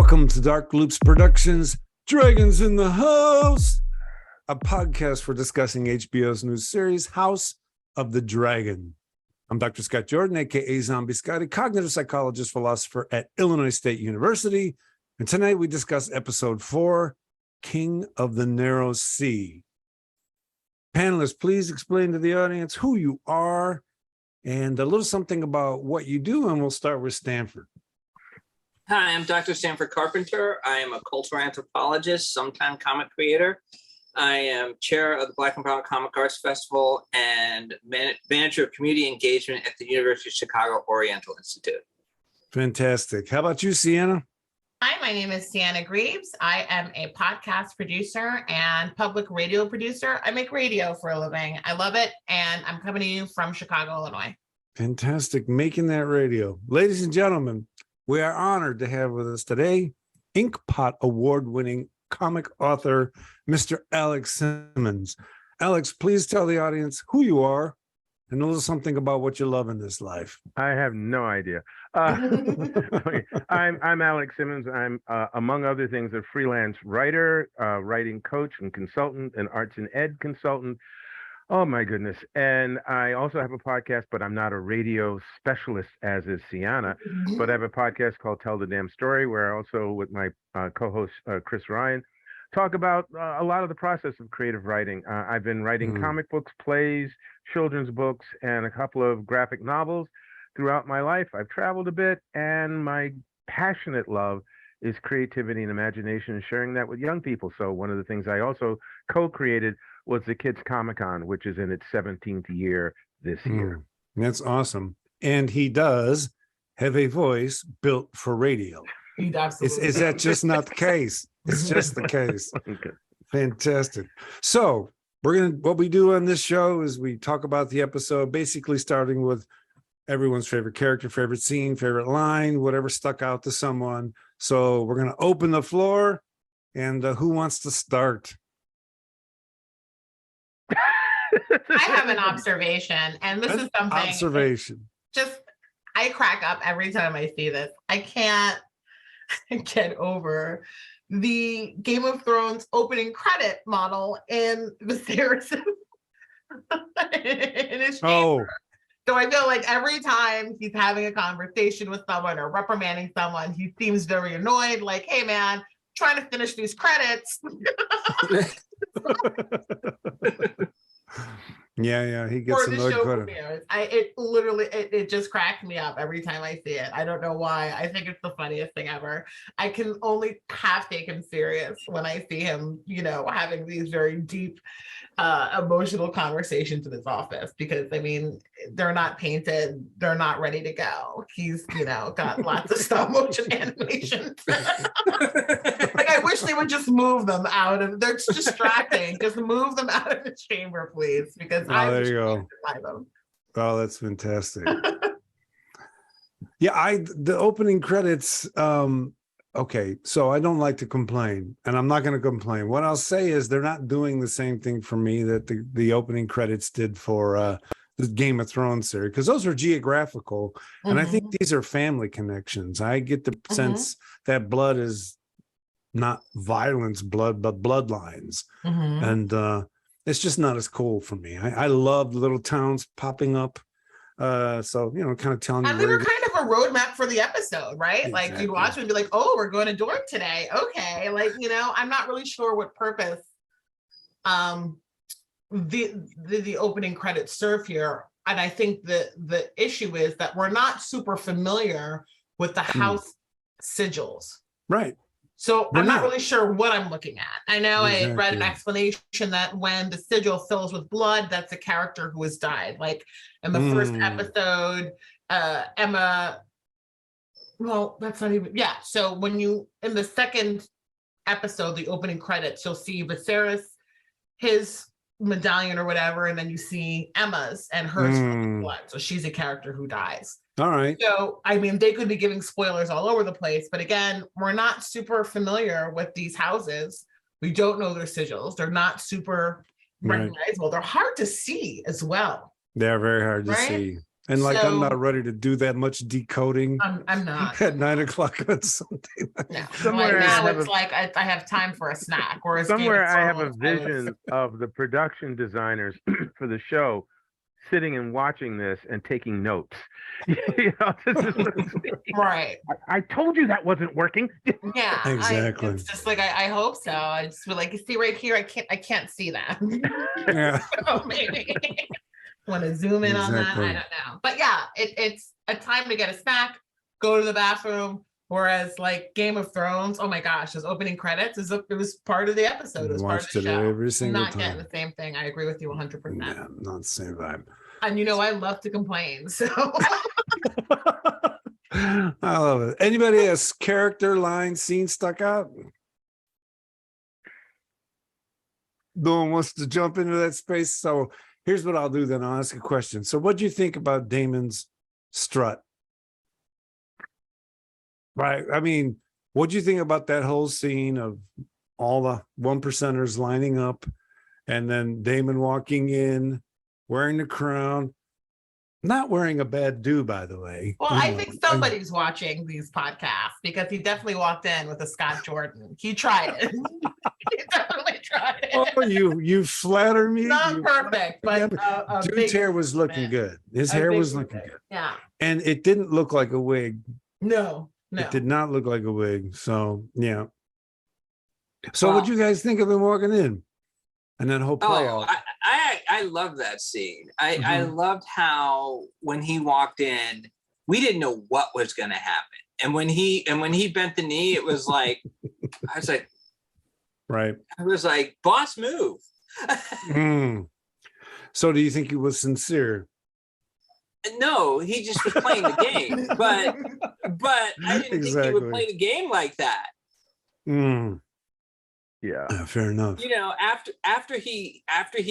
Welcome to Dark Loops Productions, Dragons in the House, a podcast for discussing HBO's new series, House of the Dragon. I'm Dr. Scott Jordan, aka Zombie Scotty, cognitive psychologist, philosopher at Illinois State University. And tonight we discuss episode 4, King of the Narrow Sea. Panelists, please explain to the audience who you are and a little something about what you do, and we'll start with Stanford. Hi, I'm Dr. Stanford Carpenter. I am a cultural anthropologist, sometime comic creator. I am chair of the Black and Brown Comic Arts Festival and manager of community engagement at the University of Chicago Oriental Institute. Fantastic. How about you, Cianna? Hi, my name is Cianna Greaves. I am a podcast producer and public radio producer. I make radio for a living. I love it. And I'm coming to you from Chicago, Illinois. Fantastic. Making that radio. Ladies and gentlemen, we are honored to have with us today Inkpot Award-winning comic author, Mr. Alex Simmons. Alex, please tell the audience who you are and a little something about what you love in this life. I have no idea. I'm Alex Simmons. I'm, among other things, a freelance writer, writing coach and consultant, and arts and ed consultant. Oh, my goodness. And I also have a podcast, but I'm not a radio specialist, as is Cianna. But I have a podcast called Tell the Damn Story, where I also, with my co-host, Chris Ryan, talk about a lot of the process of creative writing. I've been writing comic books, plays, children's books, and a couple of graphic novels throughout my life. I've traveled a bit, and my passionate love is creativity and imagination and sharing that with young people. So one of the things I also co-created was the Kids Comic-Con, which is in its 17th year this year. That's awesome. And he does have a voice built for radio. He absolutely Is that just not the case? It's just the case. Okay. Fantastic. So what we do on this show is we talk about the episode, basically starting with everyone's favorite character, favorite scene, favorite line, whatever stuck out to someone. So we're going to open the floor, and who wants to start? I have an observation, and this is something. Observation. I crack up every time I see this. I can't get over the Game of Thrones opening credit model in Viserys in his chamber. So I feel like every time he's having a conversation with someone or reprimanding someone, he seems very annoyed, like, hey man, trying to finish these credits. Yeah, he gets annoyed. It just cracked me up every time I see it. I don't know why. I think it's the funniest thing ever. I can only half take him serious when I see him, having these very deep, emotional conversations in his office, because I mean, they're not painted, they're not ready to go. He's, got lots of stop motion animation. Like, I wish they would just move them out of, they're distracting. Just move them out of the chamber, please, because there you go. Them. Oh, that's fantastic. Yeah, the opening credits, okay, so I don't like to complain, and I'm not going to complain. What I'll say is they're not doing the same thing for me that the opening credits did for the Game of Thrones series, because those are geographical, and I think these are family connections. I get the sense that blood is not violence blood, but bloodlines, and it's just not as cool for me. I love little towns popping up. So, kind of telling you. And they were kind of a roadmap for the episode, right? Exactly. Like, you'd watch it and be like, oh, we're going to dorm today. Okay. Like, I'm not really sure what purpose the opening credits serve here. And I think the issue is that we're not super familiar with the house sigils. Right. So I'm not really sure what I'm looking at. I know I read an explanation that when the sigil fills with blood, that's a character who has died. Like in the first episode, Emma, well, that's not even, So when in the second episode, the opening credits, you'll see Viserys, his medallion or whatever, and then you see Emma's and hers from blood. So she's a character who dies. All right. So, I mean, they could be giving spoilers all over the place, but again, we're not super familiar with these houses. We don't know their sigils. They're not super recognizable. They're hard to see as well. They're very hard to see. And like, I'm So- not ready to do that much decoding I'm not. at 9 o'clock on Sunday. No. Somewhere Like I now have it's a- like I have time for a snack. Whereas Game of Somewhere I have a Thrones, I was- vision of the production designers for the show sitting and watching this and taking notes. You know, this is what I'm saying. Right. I told you that wasn't working. Yeah. Exactly. It's just like I hope so. I just feel like you see right here, I can't see that. Yeah. So maybe want to zoom in on that. Exactly. I don't know. But yeah, it's a time to get a snack, go to the bathroom. Whereas like Game of Thrones, oh my gosh, those opening credits it was part of the episode. It was part of Watched the it show. every single Not getting time. the same thing. I agree with you 100%. Yeah, not the same vibe. And you know, I love to complain. So I love it. Anybody has character, line, scene stuck out? No one wants to jump into that space. So here's what I'll do then. I'll ask a question. So what do you think about Damon's strut? Right. I mean, what do you think about that whole scene of all the 1%ers lining up and then Damon walking in, wearing the crown, not wearing a bad do, by the way. well, You I know, think somebody's watching these podcasts because he definitely walked in with a Scott Jordan. He tried it. He definitely tried it. Oh, you flatter me. Not You perfect, but a Dude's big, hair was looking man. good. His A hair big was man. looking good. yeah. And it didn't look like a wig. No. It did not look like a wig. So, yeah. So Well- what'd you guys think of him walking in? And that whole play Oh, out? I love that scene. I Mhm. loved how when he walked in, we didn't know what was going to happen. And when he bent the knee, it was like, I was like, boss move. Mm. So do you think he was sincere? No, he just was playing the game. But I didn't think he Exactly. would play the game like that. Mm. Yeah. Fair enough. You know, after he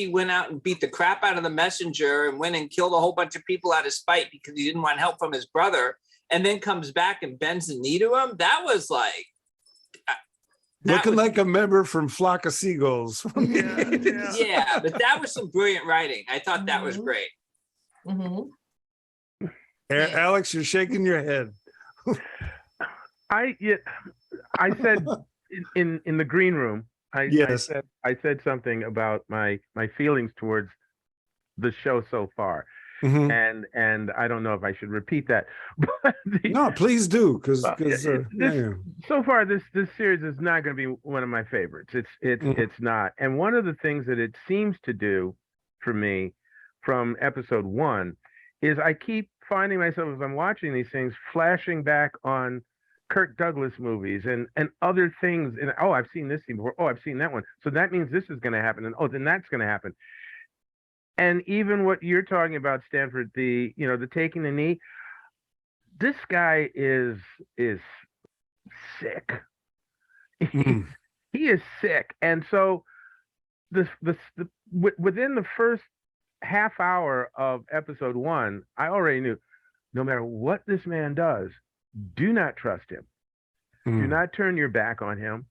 went out and beat the crap out of the messenger and went and killed a whole bunch of people out of spite because he didn't want help from his brother, and then comes back and bends the knee to him, that was like Looking like a member from Flock of Seagulls. yeah, but that was some brilliant writing. I thought that was Mhm. great. Mhm. Alex, you're shaking your head. I said in the green room, Yes. I said something about my feelings towards the show so far, Mhm. and I don't know if I should repeat that. But No, please do, because Well, so far this series is not going to be one of my favorites. It's not. And one of the things that it seems to do for me from episode 1 is I keep finding myself as I'm watching these things flashing back on Kirk Douglas movies and other things. And oh, I've seen this scene before. Oh, I've seen that one. So that means this is going to happen. And oh, then that's going to happen. And even what you're talking about, Stanford, the taking the knee. This guy is sick. Mm. He is sick. And so within the first half hour of episode 1, I already knew no matter what this man does, do not trust him. Do not turn your back on him.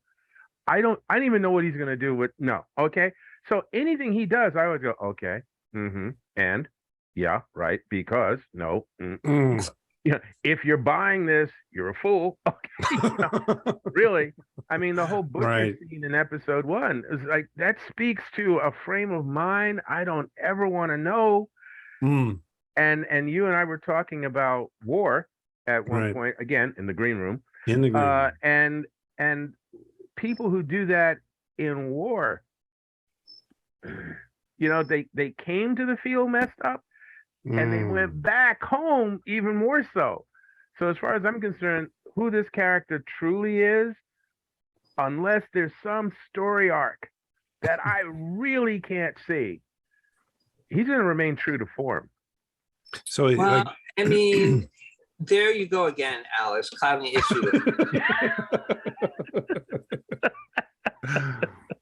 I don't even know what he's going to do with no. Okay. So anything he does, I always go, okay. And yeah, right. Because no. Mm. If you're buying this, you're a fool. Okay. Really. I mean, the whole butcher Right. scene in episode 1 is like, that speaks to a frame of mind I don't ever want to know. Mm. And you and I were talking about war at one Right. point, again, in the green room. In the green room. And people who do that in war, they came to the field messed up and they went back home even more so. So as far as I'm concerned, who this character truly is, unless there's some story arc that I really can't see, he's going to remain true to form. So Well, I mean, there you go again, Alice, clouding the issue.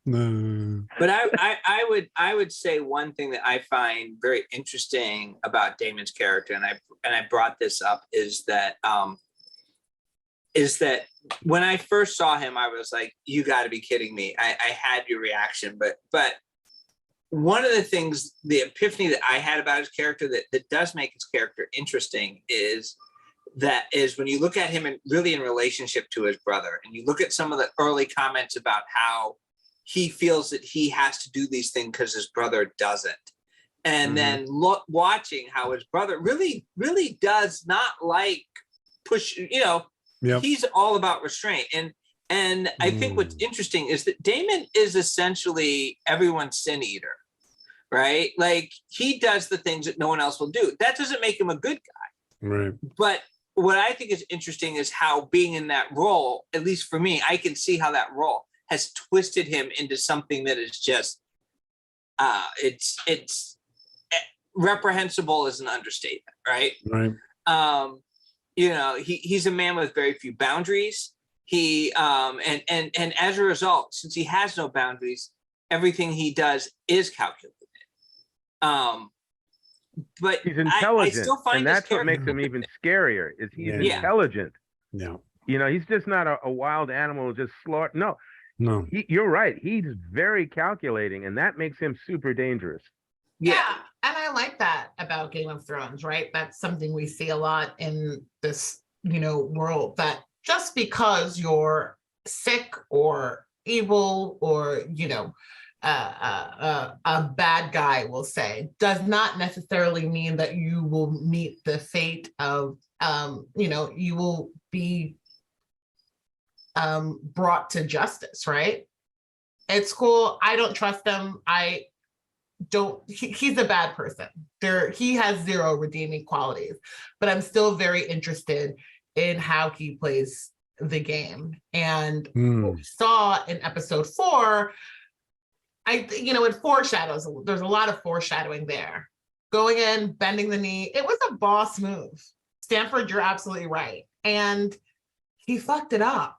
No. But I would say one thing that I find very interesting about Damon's character, and I brought this up, is that when I first saw him, I was like, you got to be kidding me. I had your reaction, but one of the things, the epiphany that I had about his character that does make his character interesting is when you look at him really in relationship to his brother, and you look at some of the early comments about how he feels that he has to do these things because his brother doesn't. And then watching how his brother really, really does not like push, he's all about restraint. And I think what's interesting is that Damon is essentially everyone's sin eater, right? Like, he does the things that no one else will do. That doesn't make him a good guy. Right. But what I think is interesting is how being in that role, at least for me, I can see how that role has twisted him into something that is just, it's reprehensible is an understatement, right? Right. He's a man with very few boundaries. He and as a result, since he has no boundaries, everything he does is calculated. But he's intelligent, I still find and that's what makes him even scarier. Is he's intelligent? Yeah. He's just not a wild animal just slaughter. No. You're right. He's very calculating, and that makes him super dangerous. Yeah, and I like that about Game of Thrones, right? That's something we see a lot in this, world, that just because you're sick or evil or, a bad guy, we'll say, does not necessarily mean that you will meet the fate of, you will be brought to justice, right? It's cool. I don't trust him. He's a bad person. He has zero redeeming qualities, but I'm still very interested in how he plays the game. And what we saw in episode 4, it foreshadows, there's a lot of foreshadowing there. Going in, bending the knee, it was a boss move. Stanford, you're absolutely right. And he fucked it up.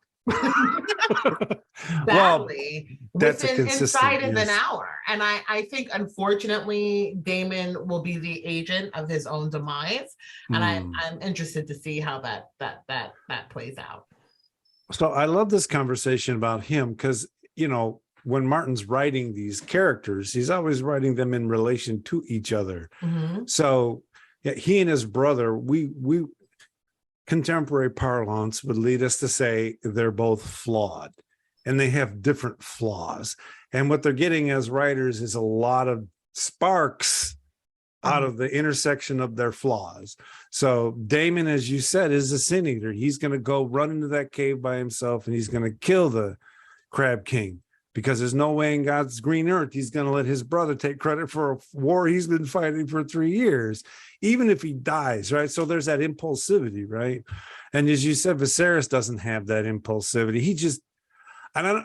Badly, that's inside of an hour. And I think, unfortunately, Damon will be the agent of his own demise. And I'm interested to see how that plays out. So I love this conversation about him because, when Martin's writing these characters, he's always writing them in relation to each other. So he and his brother, we contemporary parlance would lead us to say they're both flawed and they have different flaws. And what they're getting as writers is a lot of sparks out of the intersection of their flaws. So Damon, as you said, is a sin eater. He's going to go run into that cave by himself and he's going to kill the Crab King, because there's no way in God's green earth he's going to let his brother take credit for a war he's been fighting for 3 years, even if he dies, right? So there's that impulsivity, right? And as you said, Viserys doesn't have that impulsivity. He just, I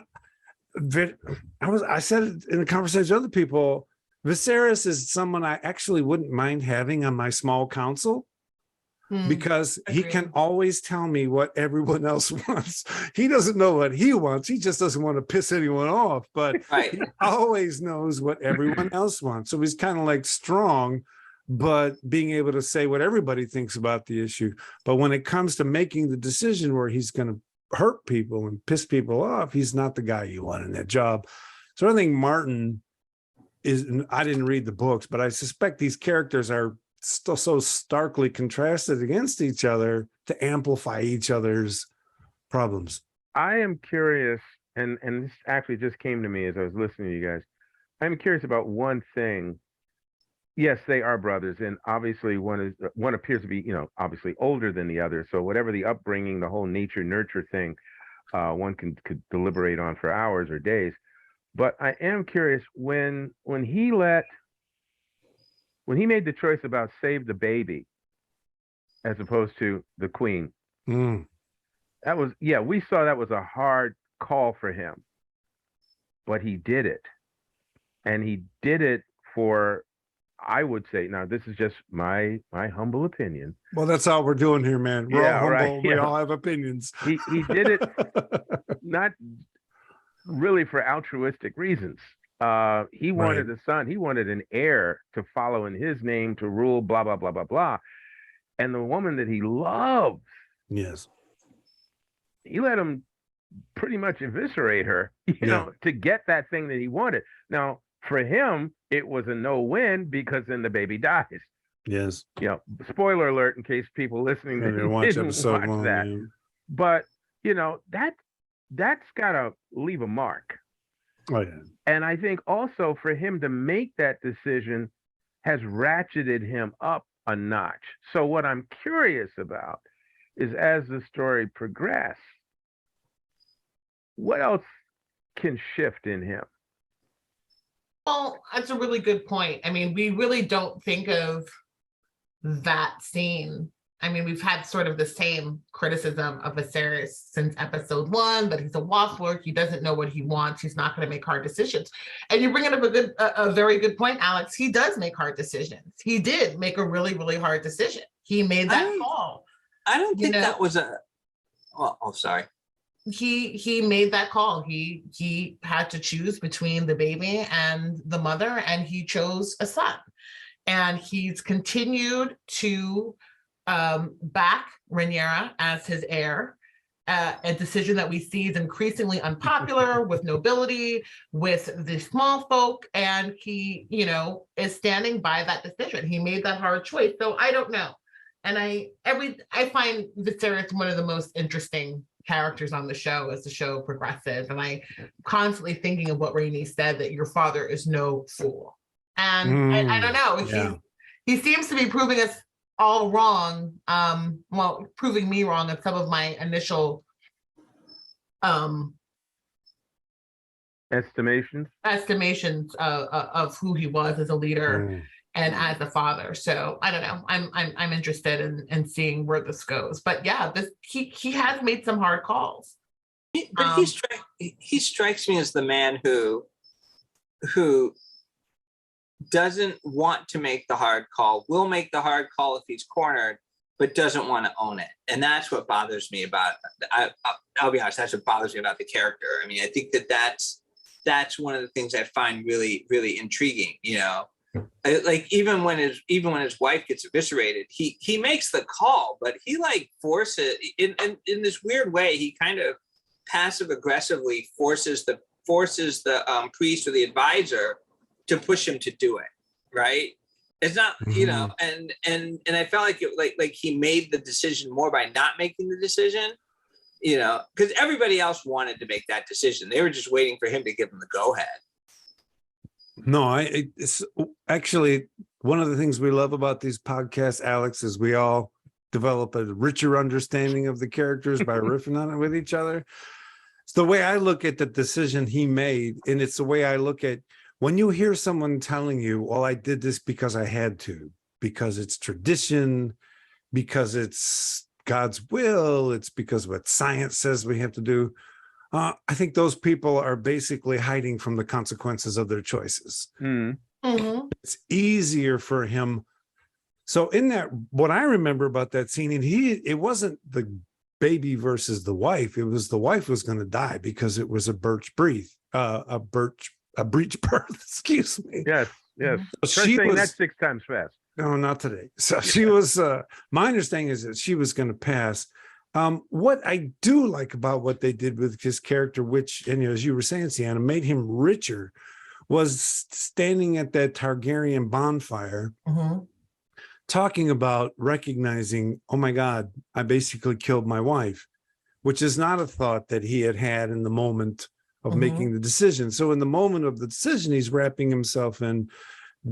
said it in a conversation with other people, Viserys is someone I actually wouldn't mind having on my small council, because he can always tell me what everyone else wants. He doesn't know what he wants. He just doesn't want to piss anyone off, but he always knows what everyone else wants. So he's kind of like strong, but being able to say what everybody thinks about the issue. But when it comes to making the decision where he's going to hurt people and piss people off, he's not the guy you want in that job. So I think Martin is, I didn't read the books, but I suspect these characters are still so starkly contrasted against each other to amplify each other's problems. I am curious, and this actually just came to me as I was listening to you guys. I'm curious about one thing. Yes, they are brothers, and obviously one appears to be, obviously older than the other. So whatever the upbringing, the whole nature nurture thing, one could deliberate on for hours or days. But I am curious, when he made the choice about save the baby as opposed to the queen, that was, we saw that was a hard call for him, but he did it. And he did it for, I would say, now this is just my humble opinion. Well, that's all we're doing here, man. We're all humble. Right. We all have opinions. He did it not really for altruistic reasons. He wanted a son. He wanted an heir to follow in his name, to rule, blah, blah, blah, blah, blah. And the woman that he loved, he let him pretty much eviscerate her, to get that thing that he wanted. Now, For him, it was a no-win because then the baby dies. Yes. Spoiler alert in case people listening didn't watch that. Yeah. But that's gotta leave a mark. Oh yeah. And I think also for him to make that decision has ratcheted him up a notch. So what I'm curious about is, as the story progresses, what else can shift in him? Well, that's a really good point. I mean, we really don't think of that scene. I mean, we've had sort of the same criticism of Viserys since episode 1, that he's a waffler. He doesn't know what he wants. He's not going to make hard decisions. And you're bringing up a very good point, Alex. He does make hard decisions. He did make a really, really hard decision. He made that call. I don't think that was a. Well, oh, sorry. He made that call. He had to choose between the baby and the mother, and he chose a son. And he's continued to back Rhaenyra as his heir, a decision that we see is increasingly unpopular with nobility, with the small folk, and he, is standing by that decision. He made that hard choice. So I don't know. And I find Viserys one of the most interesting characters on the show as the show progresses. And I'm constantly thinking of what Rainey said, that your father is no fool. And I don't know. He seems to be proving us all wrong. Proving me wrong at some of my initial estimations of who he was as a leader and as a father. So I don't know. I'm interested in seeing where this goes. But yeah, he has made some hard calls. He strikes me as the man who doesn't want to make the hard call, will make the hard call if he's cornered, but doesn't want to own it. And that's what bothers me about, I'll be honest, that's what bothers me about the character. I mean, I think that's one of the things I find really, really intriguing, Like even when his wife gets eviscerated, he makes the call, but he forces in this weird way, he kind of passive aggressively forces the priest or the advisor to push him to do it, right? It's not, and I felt like it he made the decision more by not making the decision, because everybody else wanted to make that decision. They were just waiting for him to give them the go ahead. No, it's actually one of the things we love about these podcasts, Alex, is we all develop a richer understanding of the characters by riffing on it with each other. It's the way I look at the decision he made, and it's the way I look at when you hear someone telling you, well, I did this because I had to, because it's tradition, because it's God's will, it's because what science says we have to do. I think those people are basically hiding from the consequences of their choices. It's easier for him. So in that, what I remember about that scene, and it wasn't the baby versus the wife. It was the wife was going to die because it was a breech birth. Excuse me. Yes. She saying that 6 times fast. No, not today. So she was. My understanding is that she was going to pass. What I do like about what they did with his character, which, and as you were saying, Cianna, made him richer, was standing at that Targaryen bonfire, talking about recognizing, oh my God, I basically killed my wife, which is not a thought that he had in the moment of making the decision. So in the moment of the decision, he's wrapping himself in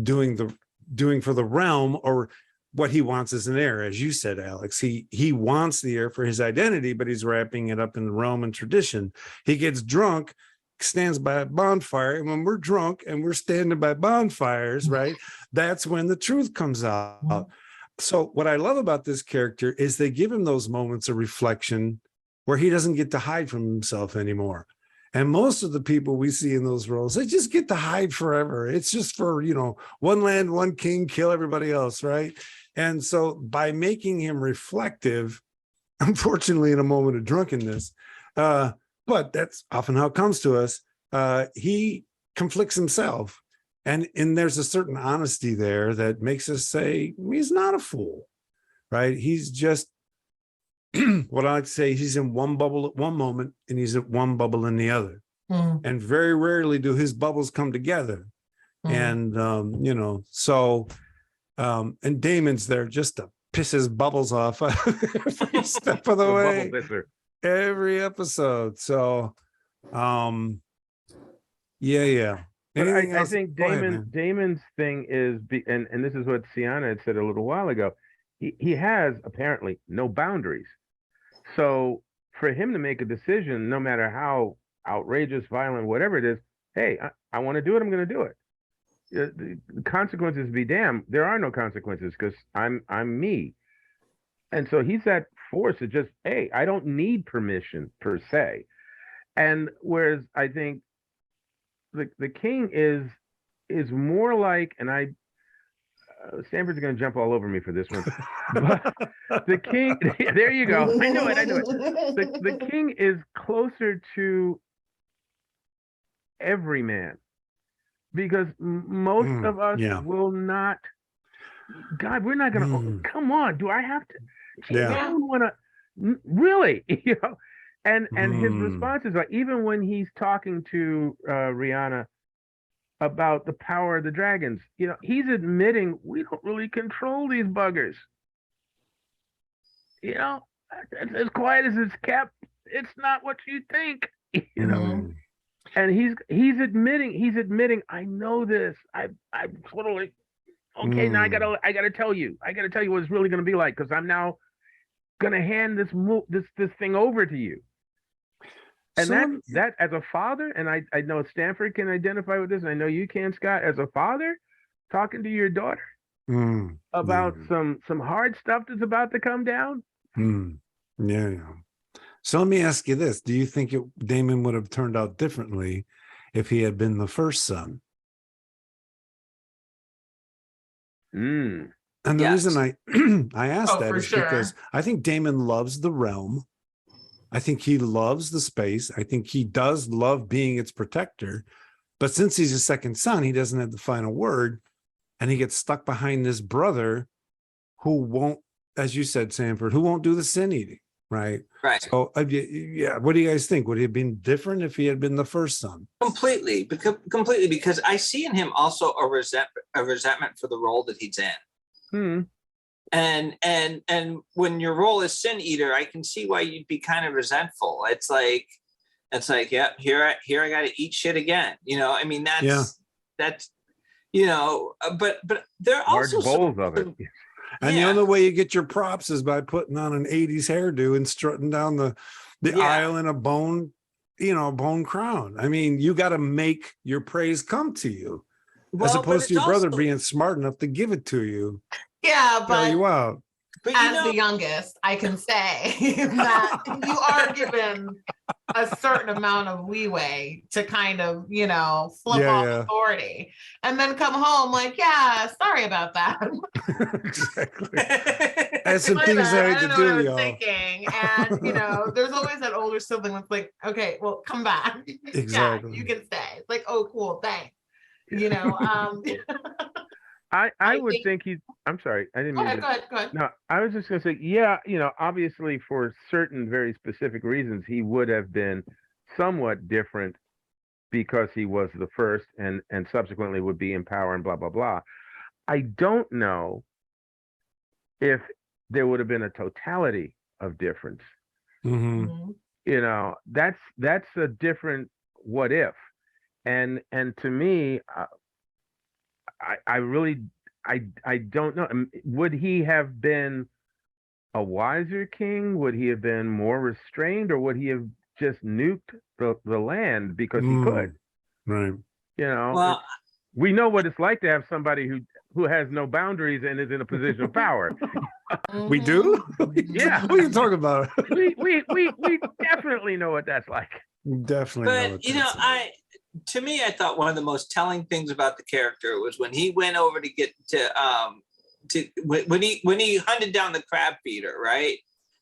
doing for the realm, or what he wants as an heir. As you said, Alex, he wants the heir for his identity, but he's wrapping it up in the realm and tradition. He gets drunk, stands by a bonfire, and when we're drunk and we're standing by bonfires, right, that's when the truth comes out. So what I love about this character is they give him those moments of reflection where he doesn't get to hide from himself anymore. And most of the people we see in those roles, they just get to hide forever. It's just for, one land, one king, kill everybody else, right? And so by making him reflective, unfortunately in a moment of drunkenness, but that's often how it comes to us, he conflicts himself. And there's a certain honesty there that makes us say, he's not a fool, right? He's just, what I like to say, he's in one bubble at one moment and he's at one bubble in the other. And very rarely do his bubbles come together. And you know, so and Damon's there just to piss his bubbles off every step of the way, bubble pisser. every episode. So yeah. But Anything I else? think Go ahead, man. Damon's thing is, and this is what Cianna had said a little while ago. He has apparently no boundaries. So for him to make a decision, no matter how outrageous, violent, whatever it is, hey, I want to do it. I'm going to do it. The consequences be damned. There are no consequences because I'm me. And so he's that force to just, hey, I don't need permission per se. And whereas I think the king is more like, and Stanford's going to jump all over me for this one, but the king, there you go. I knew it. The king is closer to every man because most of us will not. God, we're not going to. Come on, do I have to? Yeah. I don't want to. Really, you know. And his response is like, even when he's talking to Rihanna about the power of the dragons, you know, he's admitting we don't really control these buggers. You know, as quiet as it's kept, it's not what you think. You know, and he's admitting, I know this. I'm totally okay. Now I gotta tell you what it's really gonna be like because I'm now gonna hand this thing over to you. And that as a father, and I know Stanford can identify with this, and I know you can, Scott, as a father, talking to your daughter about some hard stuff that's about to come down. Yeah. So let me ask you this. Do you think Damon would have turned out differently if he had been the first son? And the reason I asked that is because I think Damon loves the realm. I think he loves the space. I think he does love being its protector. But since he's a second son, he doesn't have the final word. And he gets stuck behind this brother who won't, as you said, Sanford, who won't do the sin eating, right? Right. So, yeah, what do you guys think? Would it have been different if he had been the first son? Completely, because I see in him also a resentment for the role that he's in. And when your role is sin eater, I can see why you'd be kind of resentful. It's like, yeah, here I got to eat shit again. You know, I mean, that's, you know, but there are also bowls of it. And the only way you get your props is by putting on an 80s hairdo and strutting down the aisle in a bone crown. I mean, you got to make your praise come to you, as opposed to your brother being smart enough to give it to you. Yeah, but you out. But as the youngest, I can say that you are given a certain amount of leeway to kind of, you know, flip off authority and then come home like, yeah, sorry about that. Exactly. That's some things I had to do, y'all. Thinking. And, you know, there's always that older sibling that's like, okay, well, come back. Exactly. Yeah, you can stay. It's like, oh, cool, thanks. You know, I would think he's. I'm sorry, I didn't mean. Go ahead. No, I was just going to say, yeah, you know, obviously for certain very specific reasons, he would have been somewhat different because he was the first, and subsequently would be in power and blah blah blah. I don't know if there would have been a totality of difference. You know, that's a different what if, and to me. I really don't know. Would he have been a wiser king? Would he have been more restrained, or would he have just nuked the land because he could? Right. You know, well, we know what it's like to have somebody who has no boundaries and is in a position of power. We do? Yeah. What are you talking about? we definitely know what that's like. Definitely. But you know, to me, I thought one of the most telling things about the character was when he went over to get when he hunted down the crab feeder, right?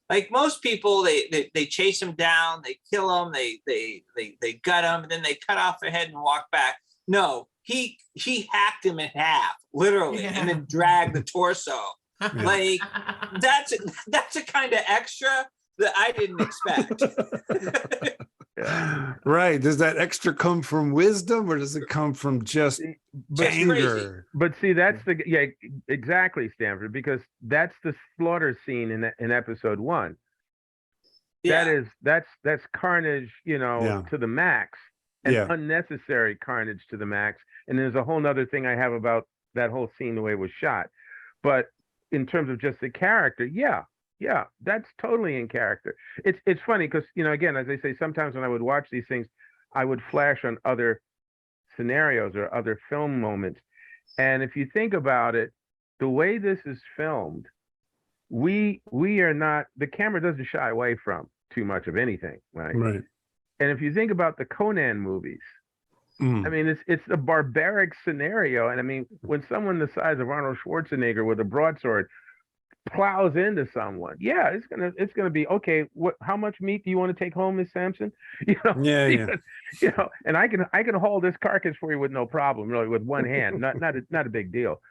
Like most people, they chase him down, they kill him, they gut him, and then they cut off their head and walk back. No, he hacked him in half, literally, and then dragged the torso. Like that's a kind of extra that I didn't expect. Right. Does that extra come from wisdom or does it come from just anger? But see, that's exactly, Stanford, because that's the slaughter scene in episode 1. Yeah. That's carnage, to the max, and unnecessary carnage to the max. And there's a whole nother thing I have about that whole scene, the way it was shot. But in terms of just the character, that's totally in character. It's funny because, again, as I say, sometimes when I would watch these things, I would flash on other scenarios or other film moments. And if you think about it, the way this is filmed, we are not, the camera doesn't shy away from too much of anything, right? Right. And if you think about the Conan movies, I mean, it's a barbaric scenario. And I mean, when someone the size of Arnold Schwarzenegger with a broadsword plows into someone, it's gonna be okay. How much meat do you want to take home, Miss Sampson? And I can haul this carcass for you with no problem, really, with one hand. Not a big deal.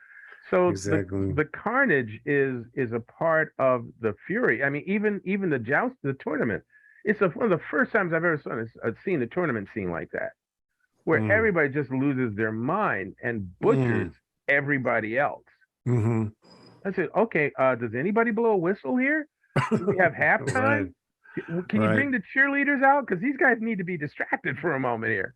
So exactly. the carnage is a part of the fury. I mean, even the joust, the tournament. It's one of the first times I've ever seen a tournament scene like that, where everybody just loses their mind and butchers everybody else. I said, okay, does anybody blow a whistle here? Do we have halftime? Right. Can you bring the cheerleaders out? Because these guys need to be distracted for a moment here.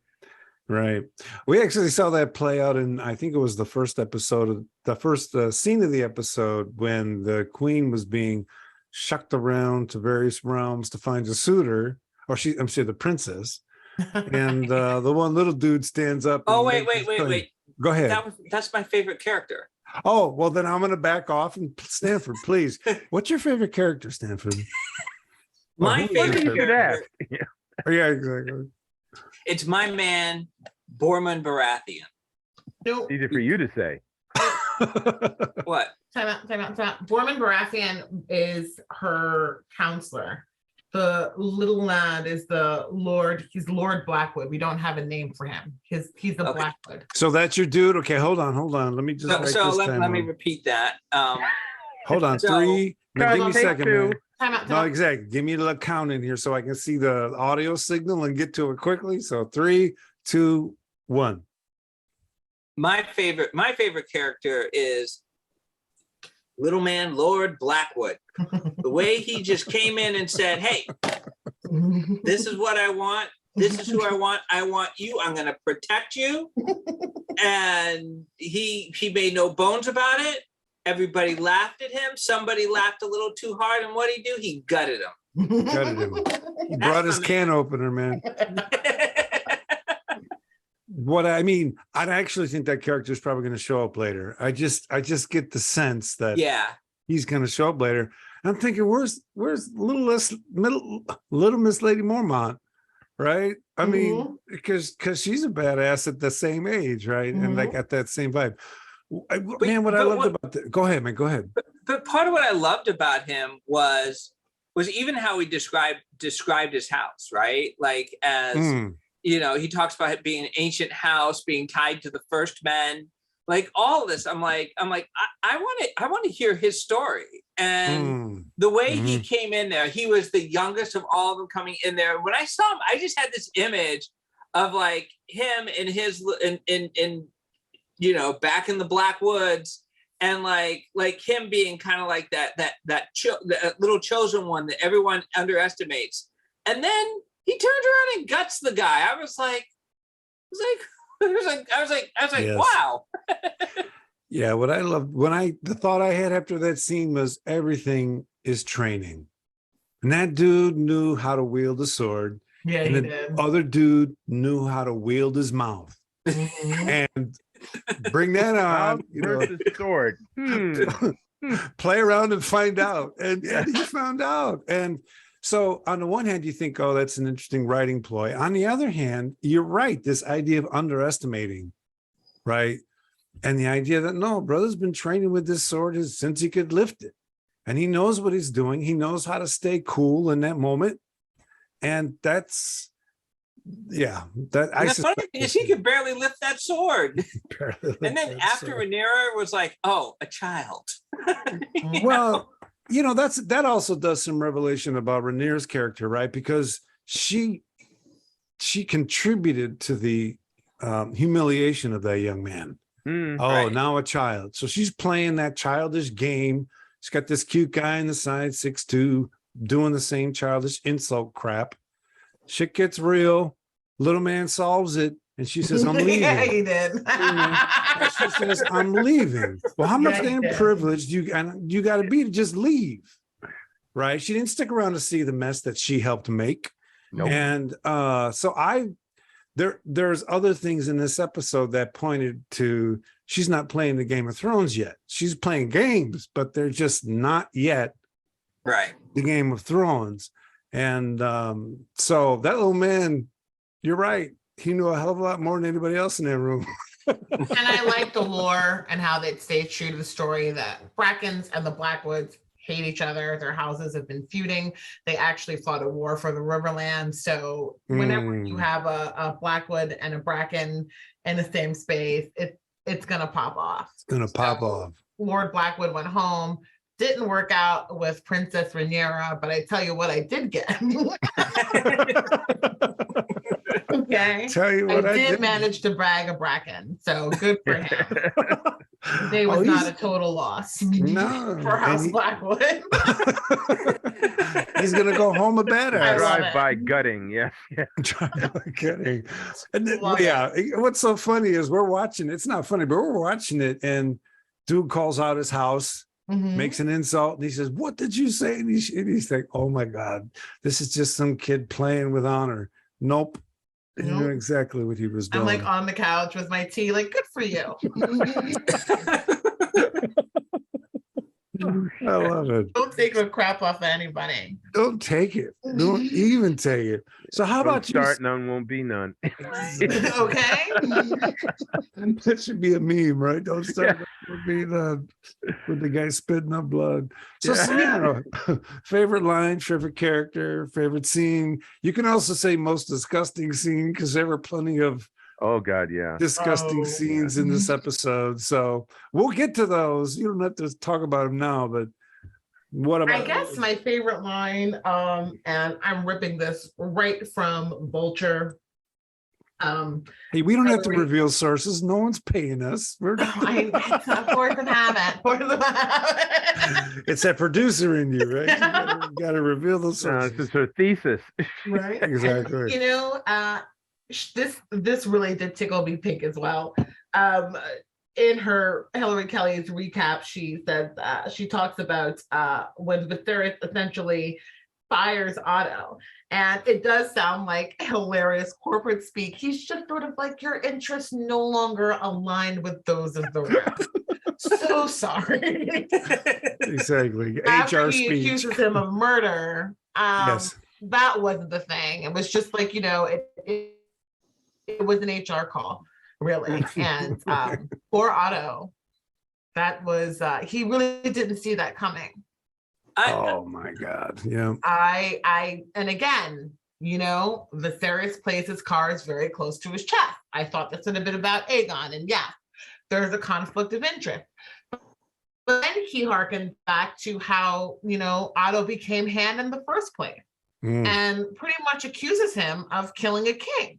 Right. We actually saw that play out in, I think it was the first episode, the first scene of the episode, when the queen was being shucked around to various realms to find a suitor, or I'm sorry, the princess. And the one little dude stands up. Oh, wait. Go ahead. That's my favorite character. Oh, well, then I'm going to back off. And Stanford, please. What's your favorite character, Stanford? My favorite character. Yeah, exactly. It's my man, Borman Baratheon. Easy for you to say. What? Time out. Borman Baratheon is her counselor. The little lad is the Lord. He's Lord Blackwood. We don't have a name for him. He's the Blackwood. So that's your dude. Okay, hold on. Let me just let me repeat that. Hold on. 3. Now, give me a second, man. Time out. No, exactly. Give me a little count in here so I can see the audio signal and get to it quickly. So 3, 2, 1. My favorite character is little man Lord Blackwood. The way he just came in and said, hey, this is what I want. This is who I want. I want you. I'm going to protect you. And he made no bones about it. Everybody laughed at him. Somebody laughed a little too hard. And what did he do? He gutted him. He brought his can opener, man. What I mean, I actually think that character is probably going to show up later. I just get the sense that he's going to show up later. I'm thinking, where's little Miss Lady Mormont, right? I mean, because she's a badass at the same age, right? And like at that same vibe. Man, what I loved about that. Go ahead, man. Go ahead. But part of what I loved about him was even how he described his house, right? Like as he talks about it being an ancient house, being tied to the first men, like all of this. I'm like, I want to hear his story. And the way he came in there, he was the youngest of all of them coming in there. When I saw him, I just had this image of like him in his back in the Black Woods, and like him being kind of like that little chosen one that everyone underestimates. And then he turns around and guts the guy. I was like, yes. Wow. Yeah, what I loved the thought I had after that scene was everything is training. And that dude knew how to wield a sword. Yeah, and he the did. other dude knew how to wield his mouth. And bring that on, versus sword. Play around and find out. And he found out. And so on the one hand, you think, oh, that's an interesting writing ploy. On the other hand, you're right. This idea of underestimating, right? And the idea that, no, brother's been training with this sword since he could lift it. And he knows what he's doing. He knows how to stay cool in that moment. And that's, the funny thing is he could barely lift that sword. And then after Rhaenyra was like, oh, a child. Well, that also does some revelation about Rhaenyra's character, right? Because she she contributed to the humiliation of that young man. Right. Now a child. So she's playing that childish game. She's got this cute guy on the side, 6'2", doing the same childish insult crap. Shit gets real. Little man solves it. And she says, I'm leaving. Yeah, he did. And she says, I'm leaving. Well, how much Yeah, he damn did. privileged you got to be to just leave? Right? She didn't stick around to see the mess that she helped make. Nope. And so there's other things in this episode that pointed to she's not playing the Game of Thrones yet. She's playing games, but they're just not yet Right. the Game of Thrones. And so that little man, you're right. He knew a hell of a lot more than anybody else in that room. And I like the lore and how they stay true to the story that Brackens and the Blackwoods hate each other. Their houses have been feuding. They actually fought a war for the Riverland. So whenever you have a Blackwood and a Bracken in the same space, it's gonna pop off. It's gonna pop off. Lord Blackwood went home. Didn't work out with Princess Rhaenyra, but I tell you what I did get. Okay. Tell you what, I did manage to brag a Bracken, so good for him. They was not a total loss No, for House Blackwood. He's gonna go home a badass. Drive by gutting, yes. Kidding. And then, Love what's so funny is we're watching. It's not funny, but we're watching it, and dude calls out his house, makes an insult, and he says, "What did you say?" And he's like, "Oh my God, this is just some kid playing with honor." Nope. He knew exactly what he was doing. I'm like on the couch with my tea, like, good for you. I love it. Don't take a crap off of anybody. Don't take it. Don't even take it. So how Don't about you? start, none won't be none. Okay. That should be a meme, right? Don't start with me with the guy spitting up blood. So, Cianna, favorite line, favorite character, favorite scene. You can also say most disgusting scene because there were plenty of Oh God, yeah. disgusting scenes in this episode. So we'll get to those. You don't have to talk about them now, but what about? I guess my favorite line, and I'm ripping this right from Vulture. Hey, we don't have to reveal sources. No one's paying us. We're It's force of habit. Force of habit. It's that producer in you, right? You gotta reveal those sources. This is her thesis. Right. Exactly. And, you know, this really did tickle me pink as well. In her Hillary Kelly's recap, she says she talks about when Viserys essentially fires Otto, and it does sound like hilarious corporate speak. He's just sort of like, your interests no longer aligned with those of the rest. So sorry. Exactly. After HR he speech. accuses him of murder, Yes. that wasn't the thing. It was just like, you know, it was an HR call, really. And poor Otto, that was he really didn't see that coming. Oh my God. Yeah. And again, you know, Viserys plays his cards very close to his chest. I thought this would have been about Aegon, and yeah, there's a conflict of interest. But then he harkened back to how, you know, Otto became hand in the first place, and pretty much accuses him of killing a king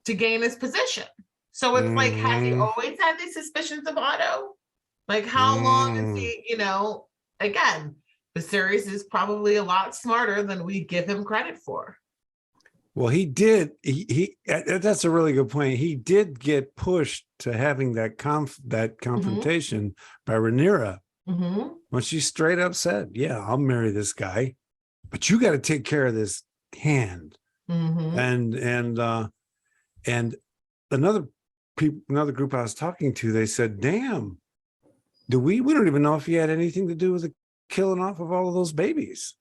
to gain his position. So it's like, has he always had these suspicions of Otto? Like, how long is he, you know, again, Viserys is probably a lot smarter than we give him credit for. Well, he did. He that's a really good point. He did get pushed to having that confrontation by Rhaenyra when she straight up said, "Yeah, I'll marry this guy, but you got to take care of this hand." And another group I was talking to, they said, "Damn, we don't even know if he had anything to do with the killing off of all of those babies."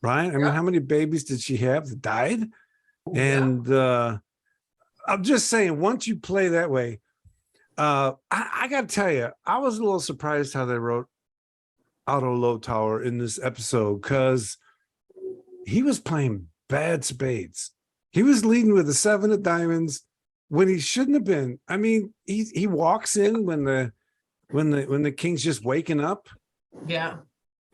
Right? I mean, how many babies did she have that died? And I'm just saying, once you play that way, I got to tell you, I was a little surprised how they wrote Otto Lowtower in this episode, because he was playing bad spades. He was leading with a 7 of diamonds when he shouldn't have been. I mean, he walks in when the king's just waking up. Yeah.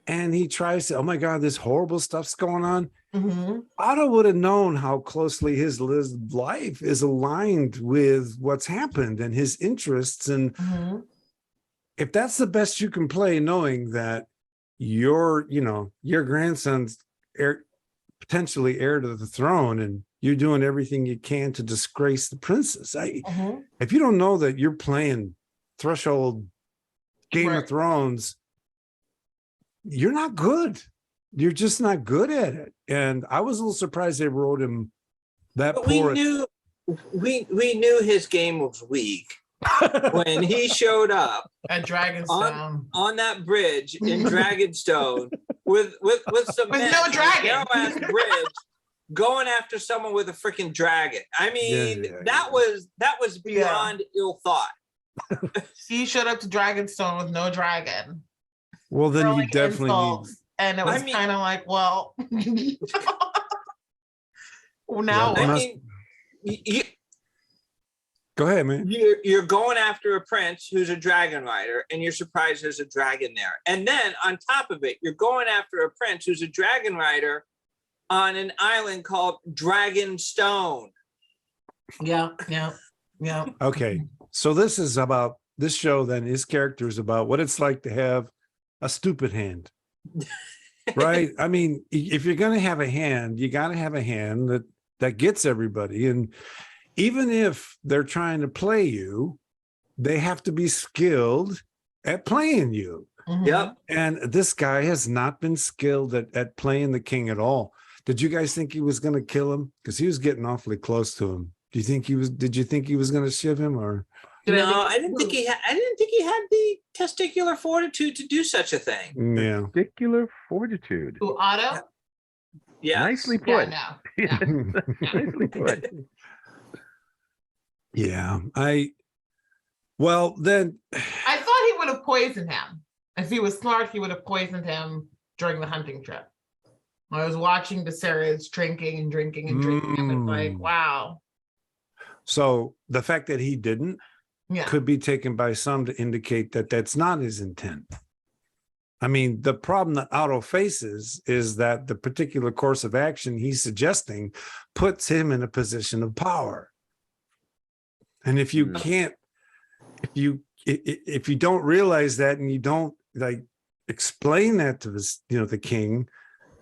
and he tries to, oh my God, this horrible stuff's going on. Mhm. Otto would have known how closely his life is aligned with what's happened and his interests. And Mhm. if that's the best you can play, knowing that your grandson's potentially heir to the throne, and you're doing everything you can to disgrace the princess. Mhm. If you don't know that you're playing threshold Game Right. of Thrones, you're not good. You're just not good at it. And I was a little surprised they wrote him that But poor. we knew his game was weak when he showed up At Dragonstone. on that bridge in Dragonstone with some With men no on a dragon. narrow-ass bridge going after someone with a freaking dragon. I mean, Yeah. that was beyond ill thought. He showed up to Dragonstone with no dragon. Well, then you Throwing definitely need. insults, and it was I mean- kind of like, well, Well, now what? I must- mean, you, Go ahead, man. you're going after a prince who's a dragon rider, and you're surprised there's a dragon there. And then on top of it, you're going after a prince who's a dragon rider on an island called Dragonstone. Yeah. Okay. So this show, then his character is about what it's like to have a stupid hand. Right? I mean, if you're going to have a hand, you got to have a hand that gets everybody. And even if they're trying to play you, they have to be skilled at playing you. Mhm. Yep. And this guy has not been skilled at playing the king at all. Did you guys think he was going to kill him? Because he was getting awfully close to him. Did you think he was going to shiv him, or? No, I didn't think he had the testicular fortitude to do such a thing. Yeah. Particular fortitude. Ooh, Otto? Yeah. Nicely Yeah, put. no. Nicely put. Yeah. Well, then. I thought he would have poisoned him. If he was smart, he would have poisoned him during the hunting trip. I was watching Viserys drinking and drinking and drinking. And it's like, wow. So the fact that he didn't Yeah. could be taken by some to indicate that that's not his intent. I mean, the problem that Otto faces is that the particular course of action he's suggesting puts him in a position of power. And if you can't, if you don't realize that, and you don't explain that to the king,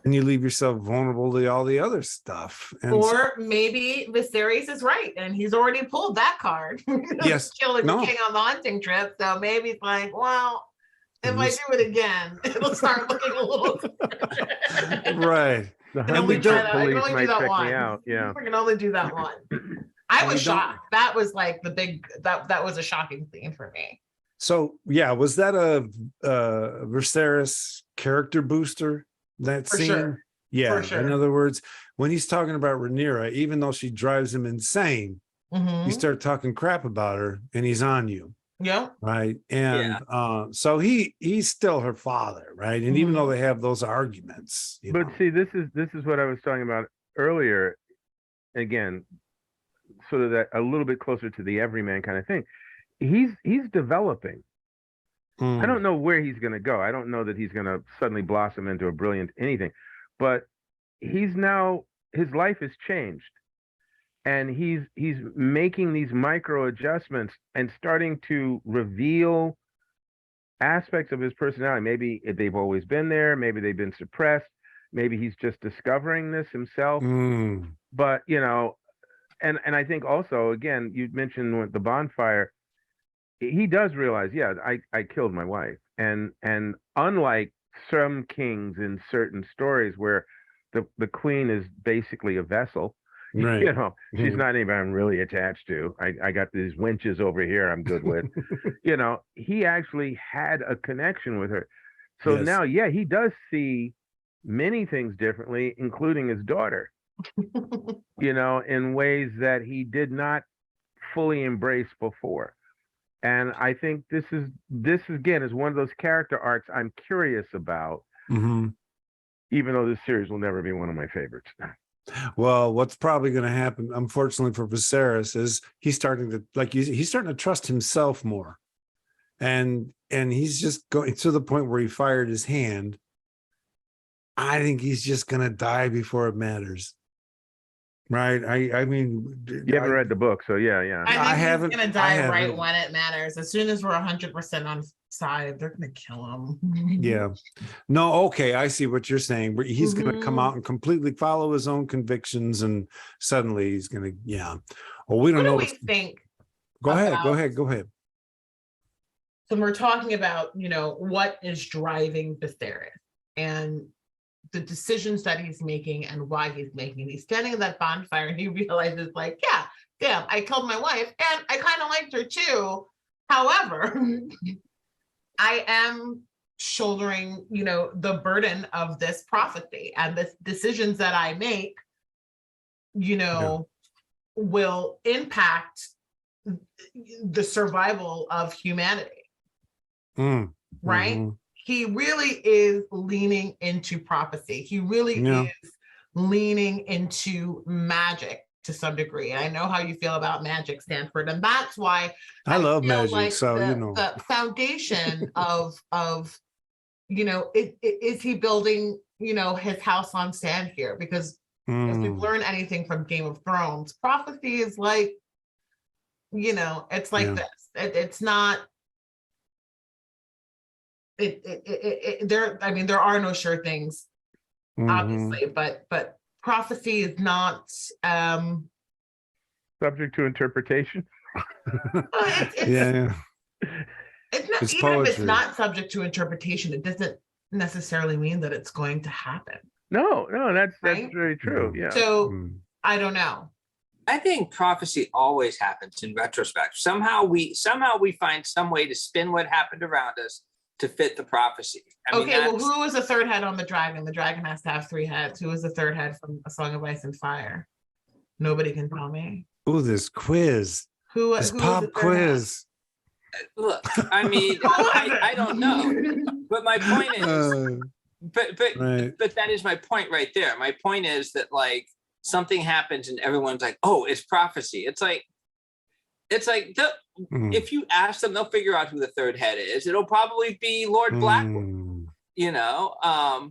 and you leave yourself vulnerable to all the other stuff. And Or maybe Viserys is right, and he's already pulled that card. Yes. Killing No. the king on the hunting trip. So maybe it's like, well, if I Yes. do it again, it'll start looking a little. right. The can only hunting try trip that- I can police only do might that check one. me out. Yeah. We can only do that one. I And was we don't- shocked. That was like the big that was a shocking scene for me. So yeah, was that a Viserys character booster? That For scene? sure. Yeah. For sure. In other words, when he's talking about Rhaenyra, even though she drives him insane, Mhm. you start talking crap about her, and he's on you, Yeah. right? And so he's still her father, right? And even Mhm. though they have those arguments, But see, this is what I was talking about earlier. Again, sort of that a little bit closer to the everyman kind of thing. He's developing. I don't know where he's going to go. I don't know that he's going to suddenly blossom into a brilliant anything, but his life has changed, and he's making these micro adjustments and starting to reveal aspects of his personality. Maybe they've always been there. Maybe they've been suppressed. Maybe he's just discovering this himself. But and I think also, again, you mentioned with the bonfire, he does realize, yeah, I killed my wife, and unlike some kings in certain stories where the queen is basically a vessel, Right. she's not anybody I'm really attached to. I got these wenches over here I'm good with. He actually had a connection with her. So Yes. now, yeah, he does see many things differently, including his daughter, in ways that he did not fully embrace before. And I think this again is one of those character arcs I'm curious about, Mhm. even though this series will never be one of my favorites. Well, what's probably going to happen, unfortunately for Viserys, is he's starting to trust himself more, and he's just going to the point where he fired his hand, I think he's just gonna die before it matters. Right. I mean, You haven't read the book, so yeah. I think I he's haven't- gonna I die right haven't. when it matters. As soon as we're 100% on side, they're gonna kill him. Yeah. No, okay, I see what you're saying. But he's gonna come Mhm. out and completely follow his own convictions, and suddenly he's gonna, yeah. Well, we What don't do know. we think? Go ahead, go about- ahead, go ahead. So we're talking about, what is driving Viserys and the decisions that he's making and why he's making. He's standing at that bonfire and he realizes, like, yeah, damn, I killed my wife and I kind of liked her too. However, I am shouldering, the burden of this prophecy, and the decisions that I make, will impact the survival of humanity. Right? Mhm. He really is leaning into prophecy. He really Yeah. is leaning into magic to some degree. And I know how you feel about magic, Stanford, and that's why I love feel magic, like so the foundation of is he building his house on sand here? Because if we've Mm, learned anything from Game of Thrones, prophecy is like, it's like Yeah. this. It's not. There. I mean, there are no sure things, mhm. obviously, but prophecy is not. Subject to interpretation. It's Yeah. it's not, It's even if it's poetry. not subject to interpretation, it doesn't necessarily mean that it's going to happen. No, that's Right? very true. No. Yeah. So Mm. I don't know. I think prophecy always happens in retrospect. Somehow we find some way to spin what happened around us to fit the prophecy. I mean, Okay, well, that's- who was the third head on the dragon? The dragon has to have 3 heads. Who was the third head from A Song of Ice and Fire? Nobody can tell me. Ooh, this quiz. Who This was pop the third head? quiz. look, I mean, Who was it? I don't know. But my point is, but Right. that is my point right there. My point is that, like, something happens and everyone's like, "Oh, it's prophecy." It's like Mm, if you ask them, they'll figure out who the third head is. It'll probably be Lord Blackwood. mm.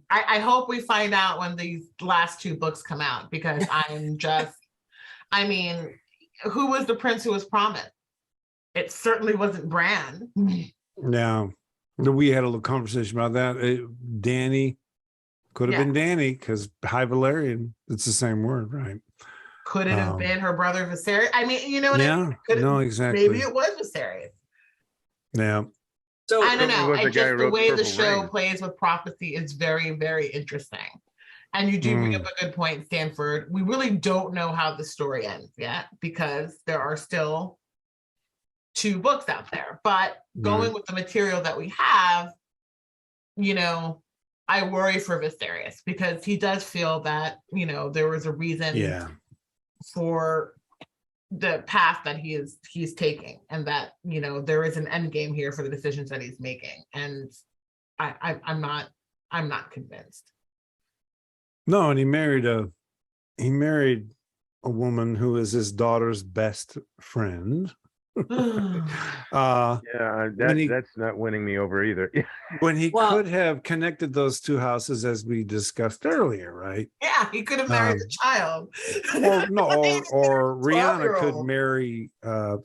I hope we find out when these last 2 books come out, because I mean, who was the prince who was promised? It certainly wasn't Bran. Yeah. We had a little conversation about that. Danny could have been Danny, because High Valerian, it's the same word, right? Could it have been her brother Viserys? I mean, you know what I Yeah. mean? Could it- No, exactly. Maybe it was Viserys. Yeah. So I don't It know. was the And guy just who the wrote way the Purple show Rain. plays with prophecy is very, very interesting. And you do bring up a good point, Stanford. We really don't know how the story ends yet, because there are still 2 books out there. But going with the material that we have, I worry for Viserys, because he does feel that, there was a reason Yeah. for the path that he's taking, and that there is an end game here for the decisions that he's making, and I'm not convinced. No, and he married a woman who is his daughter's best friend. Yeah, That's not winning me over either. When he Well- could have connected those 2 houses, as we discussed earlier, right? he could have married the child. Or no, or Rihanna could 12-year-old. marry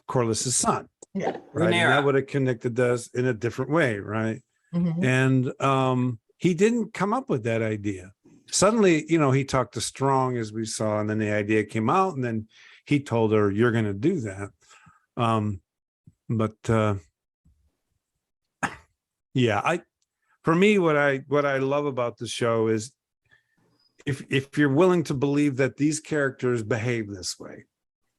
Corliss's son, Yeah. right? And Rhaenyra. that would have connected us in a different way, right? Mhm. And he didn't come up with that idea. Suddenly, he talked to Strong, as we saw, and then the idea came out, and then he told her, "You're going to do that." For me, what I love about the show is if you're willing to believe that these characters behave this way,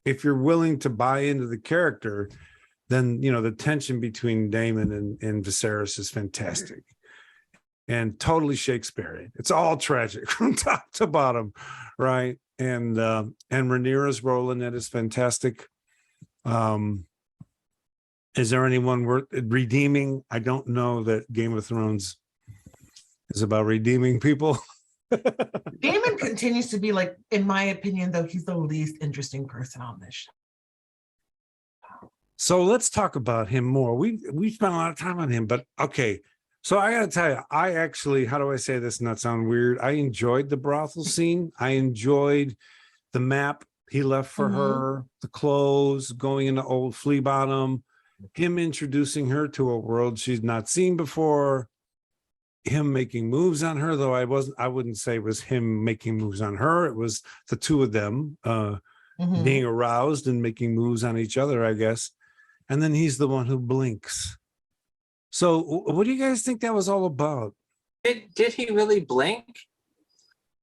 if you're willing to buy into the character, then the tension between Daemon and Viserys is fantastic and totally Shakespearean. It's all tragic from top to bottom, right? And Rhaenyra's role in it is fantastic. Is there anyone worth redeeming? I don't know that Game of Thrones is about redeeming people. Daemon continues to be, like, in my opinion, though, he's the least interesting person on this show. So let's talk about him more. We spent a lot of time on him, but okay. So I gotta tell you, I actually, how do I say this, not sound weird? I enjoyed the brothel scene. I enjoyed the map he left for her, the clothes, going into old Flea Bottom, him introducing her to a world she's not seen before, him making moves on her, though I wouldn't say it was him making moves on her. It was the two of them being aroused and making moves on each other, I guess. And then he's the one who blinks. So what do you guys think that was all about? Did he really blink?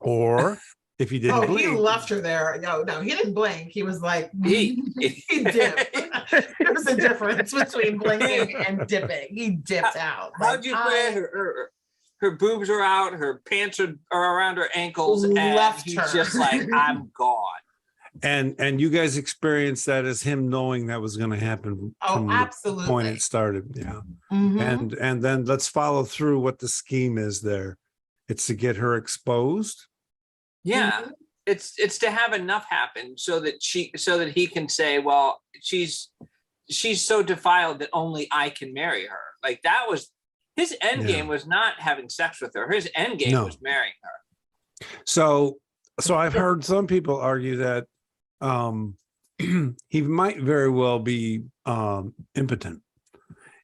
Or if he didn't blink. He left her there. No, he didn't blink. He was like, he dipped. There's a difference between blinking and dipping. He dipped out. How'd you play her boobs are out, her pants are around her ankles, and he's just like, I'm gone. And you guys experienced that as him knowing that was going to happen from absolutely. The point it started. Yeah. And then let's follow through what the scheme is there. It's to get her exposed. Yeah. It's to have enough happen so that he can say, well, she's so defiled that only I can marry her. Like that was his end game, was not having sex with her. His end game was marrying her. So I've heard some people argue that he might very well be impotent,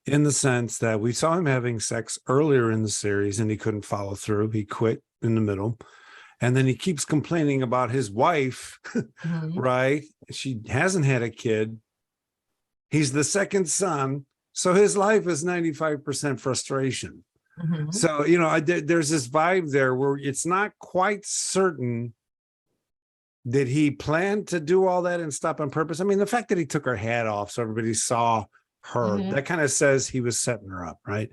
in the sense that we saw him having sex earlier in the series and he couldn't follow through. He quit in the middle. And then he keeps complaining about his wife, right? She hasn't had a kid. He's the second son. So his life is 95% frustration. So, there's this vibe there where it's not quite certain that he planned to do all that and stop on purpose. I mean, the fact that he took her hat off so everybody saw her, that kind of says he was setting her up, right?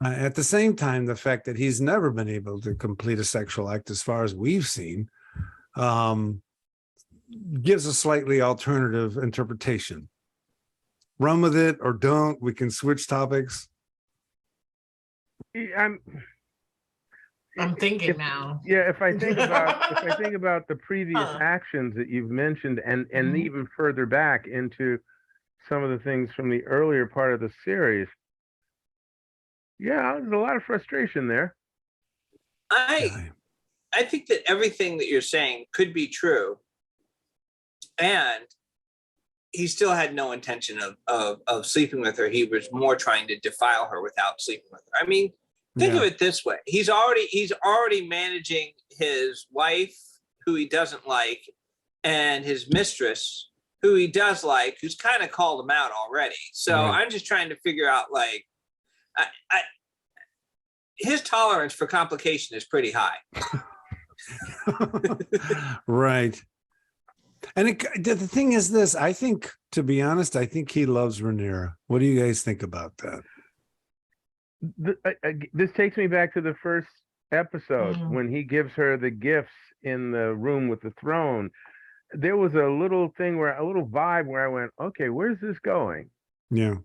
At the same time, the fact that he's never been able to complete a sexual act, as far as we've seen, gives a slightly alternative interpretation. Run with it or don't. We can switch topics. I'm thinking now. Yeah, if I think about the previous actions that you've mentioned, and even further back into some of the things from the earlier part of the series, there's a lot of frustration there. I think that everything that you're saying could be true, and he still had no intention of sleeping with her. He was more trying to defile her without sleeping with her. I mean, think of it this way: he's already managing his wife, who he doesn't like, and his mistress, who he does like, who's kind of called him out already. So I'm just trying to figure out, like, his tolerance for complication is pretty high. Right. And the thing is this, I think, to be honest, I think he loves Rhaenyra. What do you guys think about that? This takes me back to the first episode when he gives her the gifts in the room with the throne. There was a little vibe where I went, okay, where's this going? Yeah.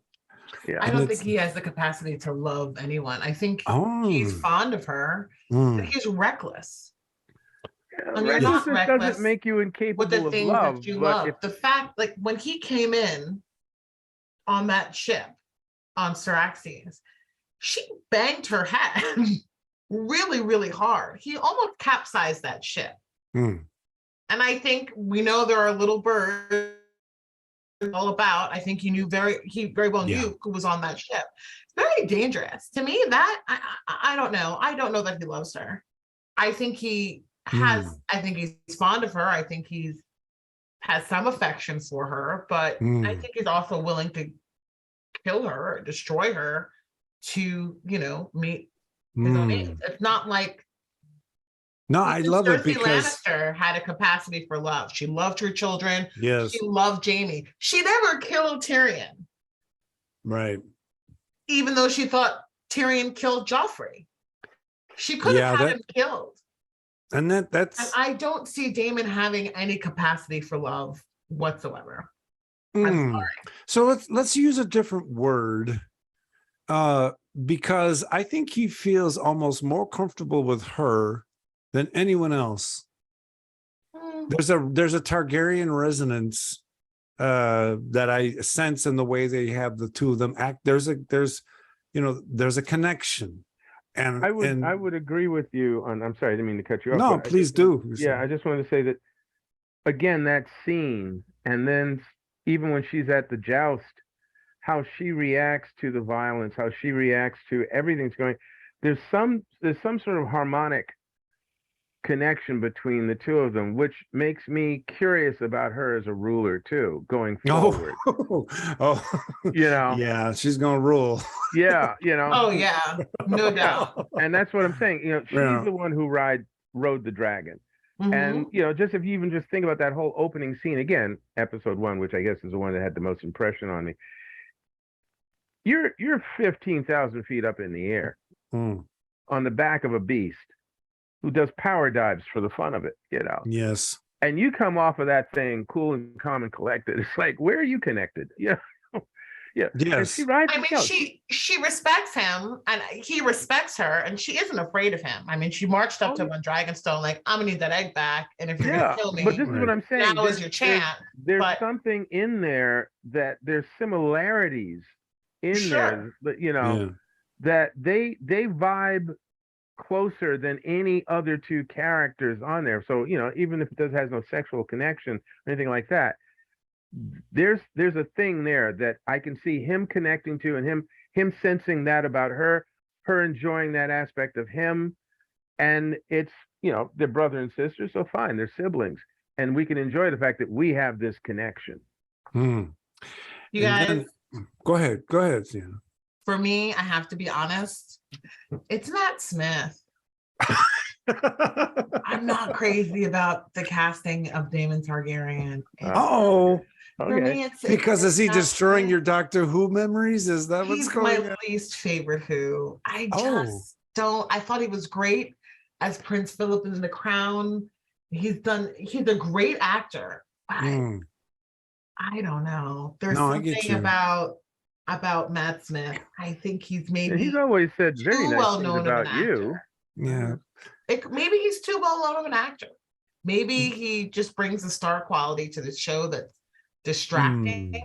I don't think he has the capacity to love anyone. I think he's fond of her. He's reckless. Recklessness doesn't make you incapable of love. That you love. The fact, like, when he came in on that ship on Syraxes, she banged her head really, really hard. He almost capsized that ship. And I think we know there are little birds all about. I think he very well knew who was on that ship. It's very dangerous. To me, that I don't know. I don't know that he loves her. I think he has, I think he's fond of her. I think he's has some affection for her, but I think he's also willing to kill her or destroy her to, meet his own needs. It's not like I love it because Lannister had a capacity for love. She loved her children. Yes. She loved Jaime. She never killed Tyrion. Right. Even though she thought Tyrion killed Joffrey. She could have had him killed. And that's... And I don't see Daemon having any capacity for love whatsoever. I'm sorry. So let's use a different word. Because I think he feels almost more comfortable with her than anyone else. There's a Targaryen resonance that I sense in the way they have the two of them act. There's a connection. And I would agree with you on. I'm sorry, I didn't mean to cut you off. no, but please do. I just wanted to say that again, that scene, and then even when she's at the joust, how she reacts to the violence, how she reacts to everything's going. There's some sort of harmonic connection between the two of them, which makes me curious about her as a ruler too, going forward. Oh, yeah, she's gonna rule. Yeah, Oh yeah, no doubt. And that's what I'm saying. She's the one who rode the dragon. And just if you even just think about that whole opening scene again, episode 1, which I guess is the one that had the most impression on me. You're 15,000 feet up in the air on the back of a beast who does power dives for the fun of it, Yes. And you come off of that thing cool and calm and collected. It's like, where are you connected? Yeah. Yes. She rides. I mean, she respects him, and he respects her, and she isn't afraid of him. I mean, she marched up to him on Dragonstone, like, I'm gonna need that egg back, and if you're gonna kill me, but this is what I'm saying. Now is your chance. There's something in there that there's similarities in there, but that they vibe closer than any other two characters on there. So even if it has no sexual connection or anything like that, there's a thing there that I can see him connecting to, and him sensing that about her enjoying that aspect of him, and it's they're brother and sister, so fine, they're siblings, and we can enjoy the fact that we have this connection. You guys, go ahead, Cianna. For me, I have to be honest, it's Matt Smith. I'm not crazy about the casting of Daemon Targaryen. Okay. Because is he destroying your Doctor Who memories? Is that what's going on? He's my least favorite Who. I just don't. I thought he was great as Prince Philip in The Crown. He's a great actor. I don't know. There's something about Matt Smith. I think he's he's always said very nice things about you. Yeah. Maybe he's too well known of an actor. Maybe he just brings a star quality to the show that's distracting.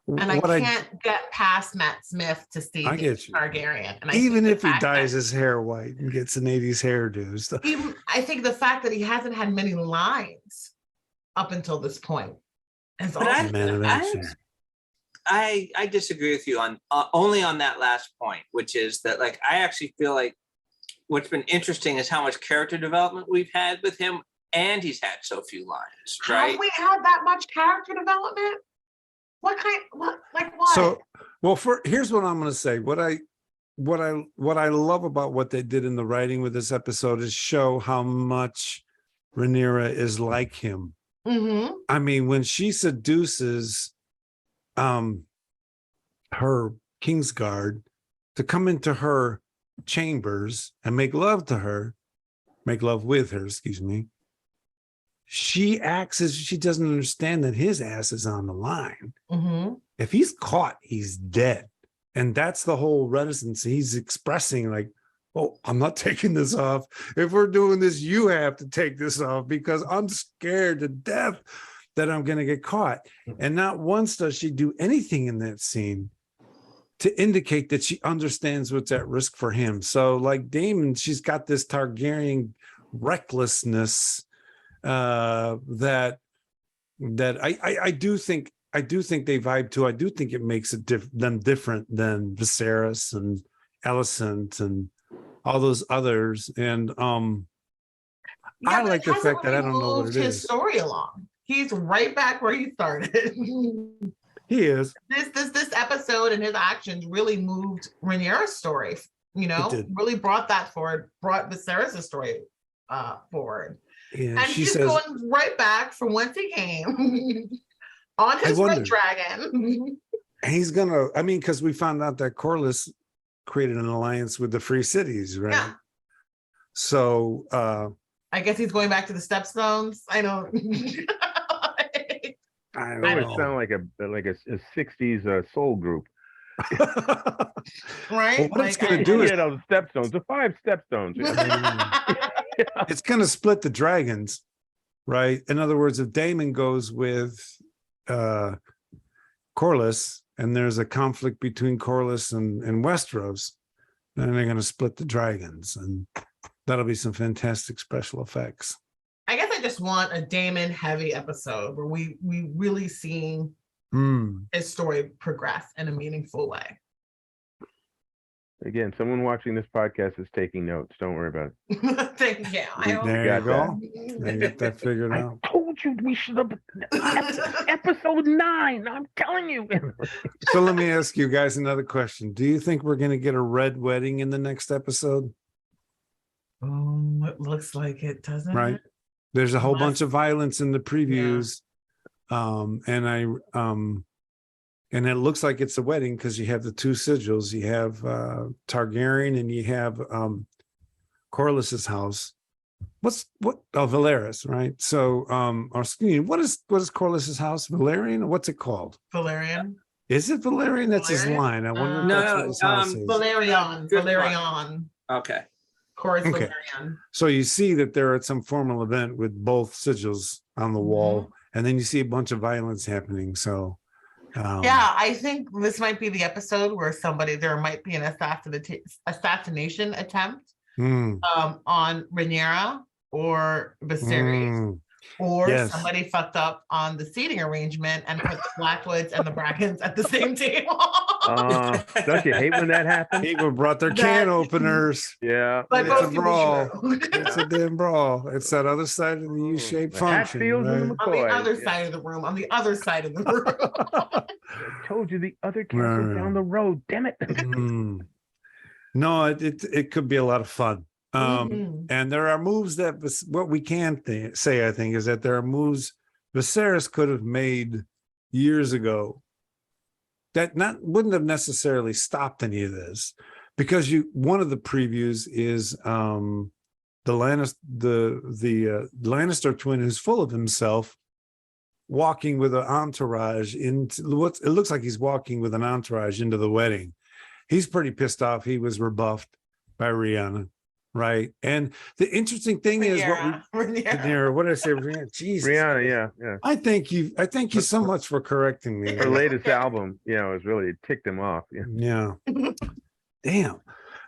And I can't get past Matt Smith to see Targaryen. And even if he dyes his hair white and gets an 80s hairdo. I think the fact that he hasn't had many lines up until this point is also I disagree with you on only on that last point, which is that I actually feel like what's been interesting is how much character development we've had with him, and he's had so few lines, right? Have we had that much character development? What? So, here's what I'm going to say. What I love about what they did in the writing with this episode is show how much Rhaenyra is like him. I mean, when she seduces her Kingsguard to come into her chambers and make love with her, excuse me, she acts as she doesn't understand that his ass is on the line. If he's caught, he's dead. And that's the whole reticence he's expressing, like, oh, I'm not taking this off. If we're doing this, you have to take this off because I'm scared to death that I'm going to get caught. And not once does she do anything in that scene to indicate that she understands what's at risk for him. So like Daemon, she's got this Targaryen recklessness that I do think they vibe to. I do think it makes them different than Viserys and Alicent and all those others. And I like the fact that I don't know what it is. His story along. He's right back where he started. He is. This episode and his actions really moved Rhaenyra's story. Really brought that forward. Brought Viserys' story forward. Yeah, and he's going right back from whence he came on his red dragon. And he's gonna. I mean, because we found out that Corlys created an alliance with the Free Cities, right? Yeah. So I guess he's going back to the Stepstones. I don't. I don't know. Sound like a 60s soul group. Right? Well, what it's going to do is the Stepstones, the 5 Stepstones. It's going to split the dragons, right? In other words, if Daemon goes with Corlys and there's a conflict between Corlys and Westeros, and they're going to split the dragons, and that'll be some fantastic special effects. I guess I just want a Damon heavy episode where we really see his story progress in a meaningful way. Again, someone watching this podcast is taking notes. Don't worry about it. Thank you. There you go. They get that figured out. I told you we should have episode 9. I'm telling you. So let me ask you guys another question. Do you think we're going to get a red wedding in the next episode? Oh, it looks like it, doesn't Right. it? There's a whole bunch of violence in the previews. And it looks like it's a wedding because you have the 2 sigils. You have Targaryen and you have Corlys's house. Valeris, right? So what is Corlys's house? Valerian? What's it called? Valerian. Is it Valerian? That's his Valerian? line. I wonder if No, that's what his house is. Valerian. Good Valerian. Okay. Chorus Okay. Valerian. So you see that they're at some formal event with both sigils on the wall, and then you see a bunch of violence happening. So Yeah, I think this might be the episode where there might be an assassination attempt on Rhaenyra or Viserys, or Yes. somebody fucked up on the seating arrangement and put the Blackwoods and the Brackens at the same table. Don't you hate when that happens? People brought their can openers. Yeah. But It's both a can be brawl. true. It's a damn brawl. It's that other side of the U-shaped function. Hatfields and the Right? On the McCoys. other side of the room. On the other side of the room. I told you the other castle Right. down the road. Damn it. No, it could be a lot of fun. Mhm. And there are moves that what we can say, I think, is that there are moves Viserys could have made years ago that wouldn't have necessarily stopped any of this, because one of the previews is the Lannister twin who's full of himself, walking with an entourage into what it looks like he's walking with an entourage into the wedding. He's pretty pissed off. He was rebuffed by Rihanna, right? And the interesting thing is Rhaenyra. what did I say? Rihanna? Jesus. Rihanna, yeah. I thank you so much for correcting me. Her latest album, has really ticked him off. Yeah. Yeah. Damn.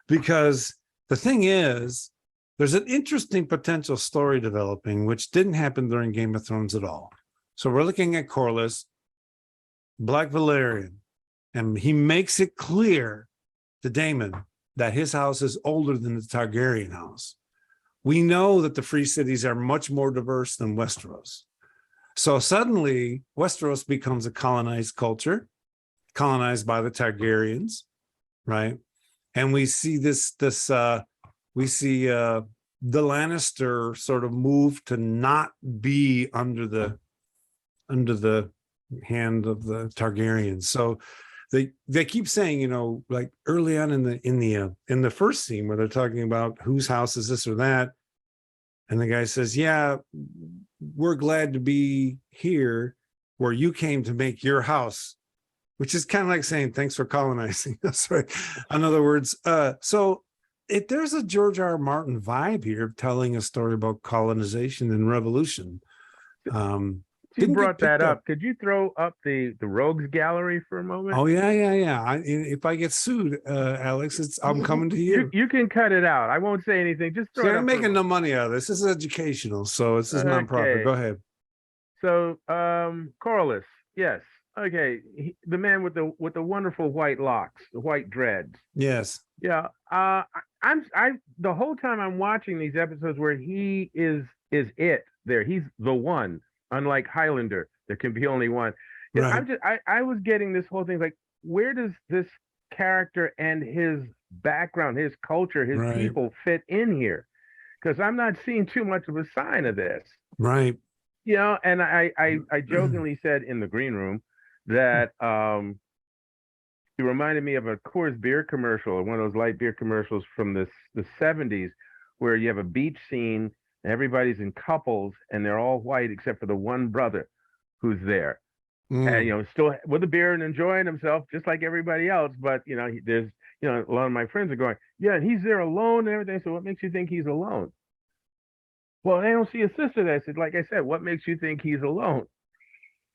Because the thing is, there's an interesting potential story developing, which didn't happen during Game of Thrones at all. So we're looking at Corlys, Black Valerian, and he makes it clear to Daemon that his house is older than the Targaryen house. We know that the free cities are much more diverse than Westeros. So suddenly Westeros becomes a colonized culture, colonized by the Targaryens, right? And we see the Lannister sort of move to not be under the hand of the Targaryens. So they keep saying, like early on in the first scene where they're talking about whose house is this or that, and the guy says, "Yeah, we're glad to be here where you came to make your house," which is kind of like saying thanks for colonizing us, right? In other words, there's a George R. R. Martin vibe here, telling a story about colonization and revolution. You brought that up. Could you throw up the rogues gallery for a moment? Oh yeah. If I get sued, Alex, I'm coming to you. You can cut it out. I won't say anything. Just throw it up. I'm making no money out of this. This is educational, so this is nonprofit. Go ahead. So, Corlys, yes, okay, the man with the wonderful white locks, the white dreads. Yes. Yeah. The whole time I'm watching these episodes where he is it there. He's the one. Unlike Highlander, there can be only one. Right. I was getting this whole thing like, where does this character and his background, his culture, his people fit in here? Because I'm not seeing too much of a sign of this. Right. And I jokingly said in the green room that he reminded me of a Coors beer commercial, one of those light beer commercials from the 70s, where you have a beach scene. Everybody's in couples and they're all white except for the one brother who's there. And still with a beer and enjoying himself just like everybody else. But there's a lot of my friends are going, yeah, and he's there alone and everything. So what makes you think he's alone? Well, they don't see a sister there. So like I said, what makes you think he's alone?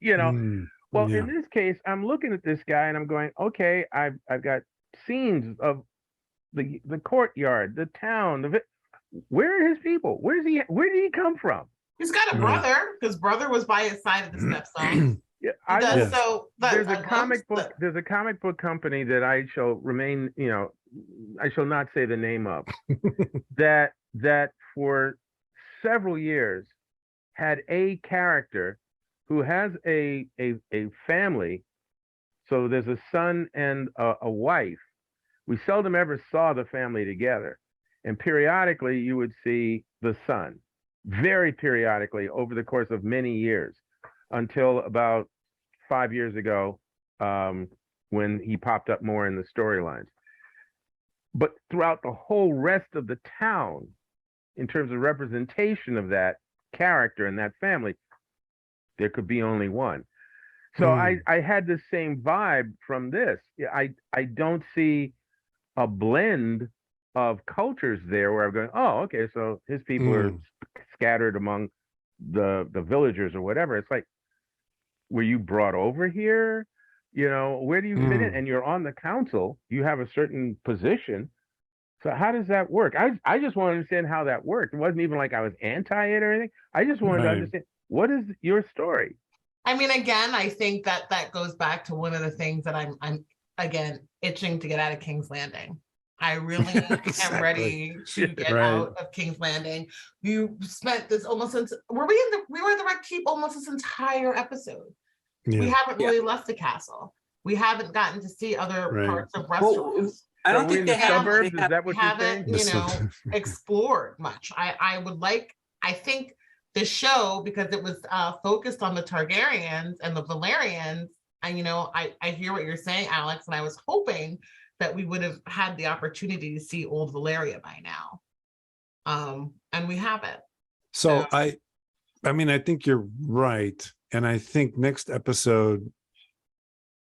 Well, in this case, I'm looking at this guy and I'm going, okay, I've got scenes of the courtyard, the town. Where are his people? Where did he come from? He's got a brother. His brother was by his side at the stepstone. Yeah, there's a comic book company that I shall remain, I shall not say the name of, that for several years had a character who has a family. So there's a son and a wife. We seldom ever saw the family together. And periodically you would see the son, very periodically over the course of many years, until about 5 years ago, when he popped up more in the storylines. But throughout the whole rest of the town, in terms of representation of that character and that family, there could be only one. So I had the same vibe from this. I don't see a blend of cultures there where I'm going, oh, okay, so his people are scattered among the villagers or whatever. It's like, were you brought over here? Where do you fit in? And you're on the council, you have a certain position. So how does that work? I just want to understand how that worked. It wasn't even like I was anti it or anything. I just wanted to understand, what is your story? I mean, again, I think that goes back to one of the things that I'm again itching to get out of King's Landing. I really am ready to get out of King's Landing. You spent this almost since we were in the Red Keep almost this entire episode. Yeah. We haven't really left the castle. We haven't gotten to see other parts of restaurants. I don't think they have. Suburbs. Is that what you're saying? Haven't, explored much. I think the show, because it was focused on the Targaryens and the Valerians, and I hear what you're saying, Alex, and I was hoping that we would have had the opportunity to see old Valeria by now. And we haven't. So I think you're right. And I think next episode,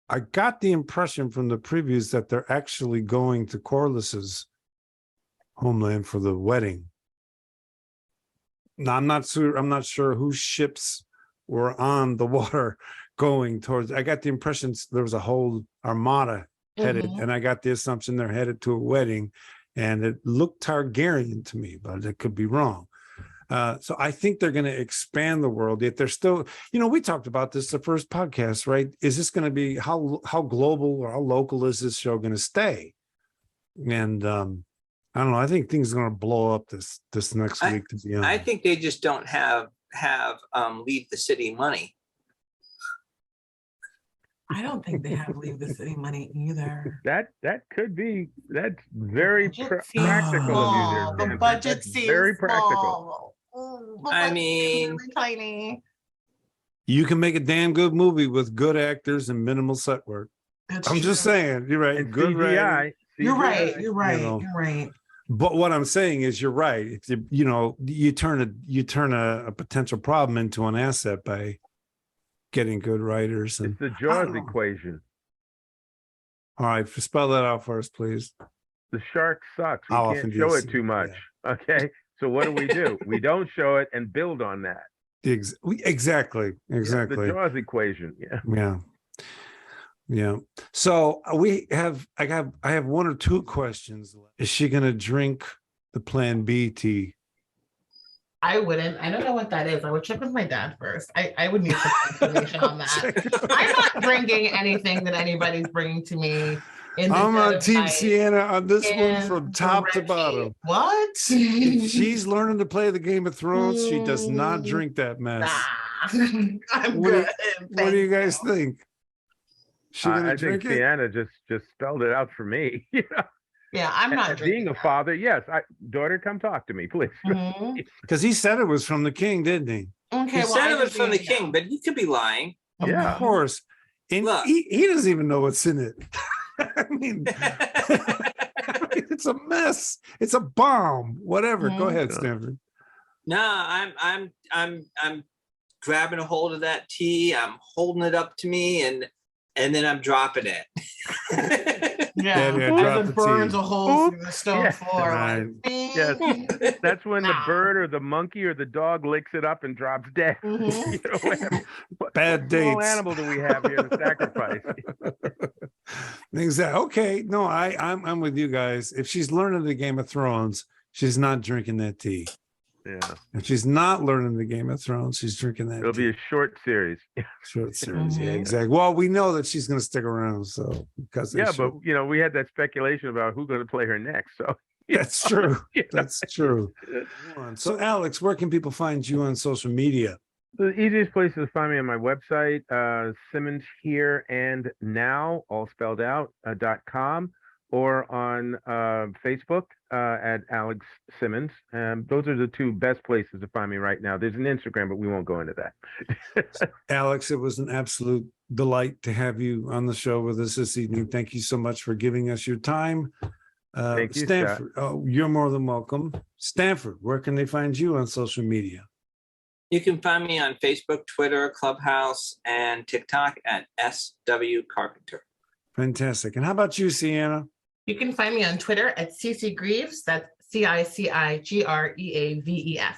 I got the impression from the previews that they're actually going to Corlys's homeland for the wedding. Now, I'm not sure whose ships were on the water going towards. I got the impression there was a whole armada headed, and I got the assumption they're headed to a wedding, and it looked Targaryen to me, but it could be wrong. So I think they're going to expand the world, yet they're still, we talked about this the first podcast, right? Is this going to be how global or how local is this show going to stay? And I don't know. I think things are going to blow up this next week, to be honest. I think they just don't have leave the city money. I don't think they have leave the city money either. That's very practical of you there. The budget seems very practical. Small. I mean, really tiny. You can make a damn good movie with good actors and minimal set work. I'm just saying, you're right. And good CGI. You're right. You're right. But what I'm saying is, you're right. If you turn a potential problem into an asset by getting good writers. And it's the Jaws equation. All right, spell that out for us, please. The shark sucks. We can't show it too much. Yeah. Okay, so what do? We don't show it and build on that. Exactly. The Jaws equation. Yeah. So I have one or two questions. Is she going to drink the Plan B tea? I wouldn't. I don't know what that is. I would check with my dad first. I would need some information on that. I'm not drinking anything that anybody's bringing to me. I'm on Team Cianna on this one from top to bottom. What? If she's learning to play the Game of Thrones, she does not drink that mess. I'm good. What do you guys think? I think Cianna just spelled it out for me. Yeah, I'm not being a father. Yes, daughter, come talk to me, please. Because he said it was from the king, didn't he? Okay, he said it was from the king, but he could be lying. Of course. And he doesn't even know what's in it. I mean, it's a mess. It's a bomb. Whatever. Go ahead, Stanford. No, I'm grabbing a hold of that tea. I'm holding it up to me, and then I'm dropping it. As it burns a hole through the stone floor. Right. Yes. That's when the bird or the monkey or the dog licks it up and drops dead. Bad dates. What animal do we have here to sacrifice? Exactly. Okay. No, I'm with you guys. If she's learning the Game of Thrones, she's not drinking that tea. Yeah. If she's not learning the Game of Thrones, she's drinking that It'll tea. be a short series. Short series. Yeah, Mhm. exactly. Well, we know that she's going to stick around. So because Yeah, but we had that speculation about who's going to play her next. So that's true. you know. That's true. So, Alex, where can people find you on social media? The easiest place is to find me on my website, Simmons Here and Now, all spelled out, .com, or on Facebook at Alex Simmons. Those are the two best places to find me right now. There's an Instagram, but we won't go into that. Alex, it was an absolute delight to have you on the show with us this evening. Thank you so much for giving us your time. Thank you, Stanford, you're more than welcome. Stanford, where can they find you on social media? You can find me on Facebook, Twitter, Clubhouse, and TikTok at SW Carpenter. Fantastic. And how about you, Cianna? You can find me on Twitter at CC Greaves. That's CICIGREAVES.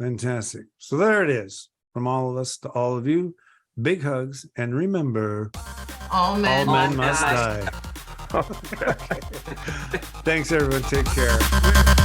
Fantastic. So there it is. From all of us to all of you, big hugs. And remember, All men, must die. Thanks, everyone. Take care.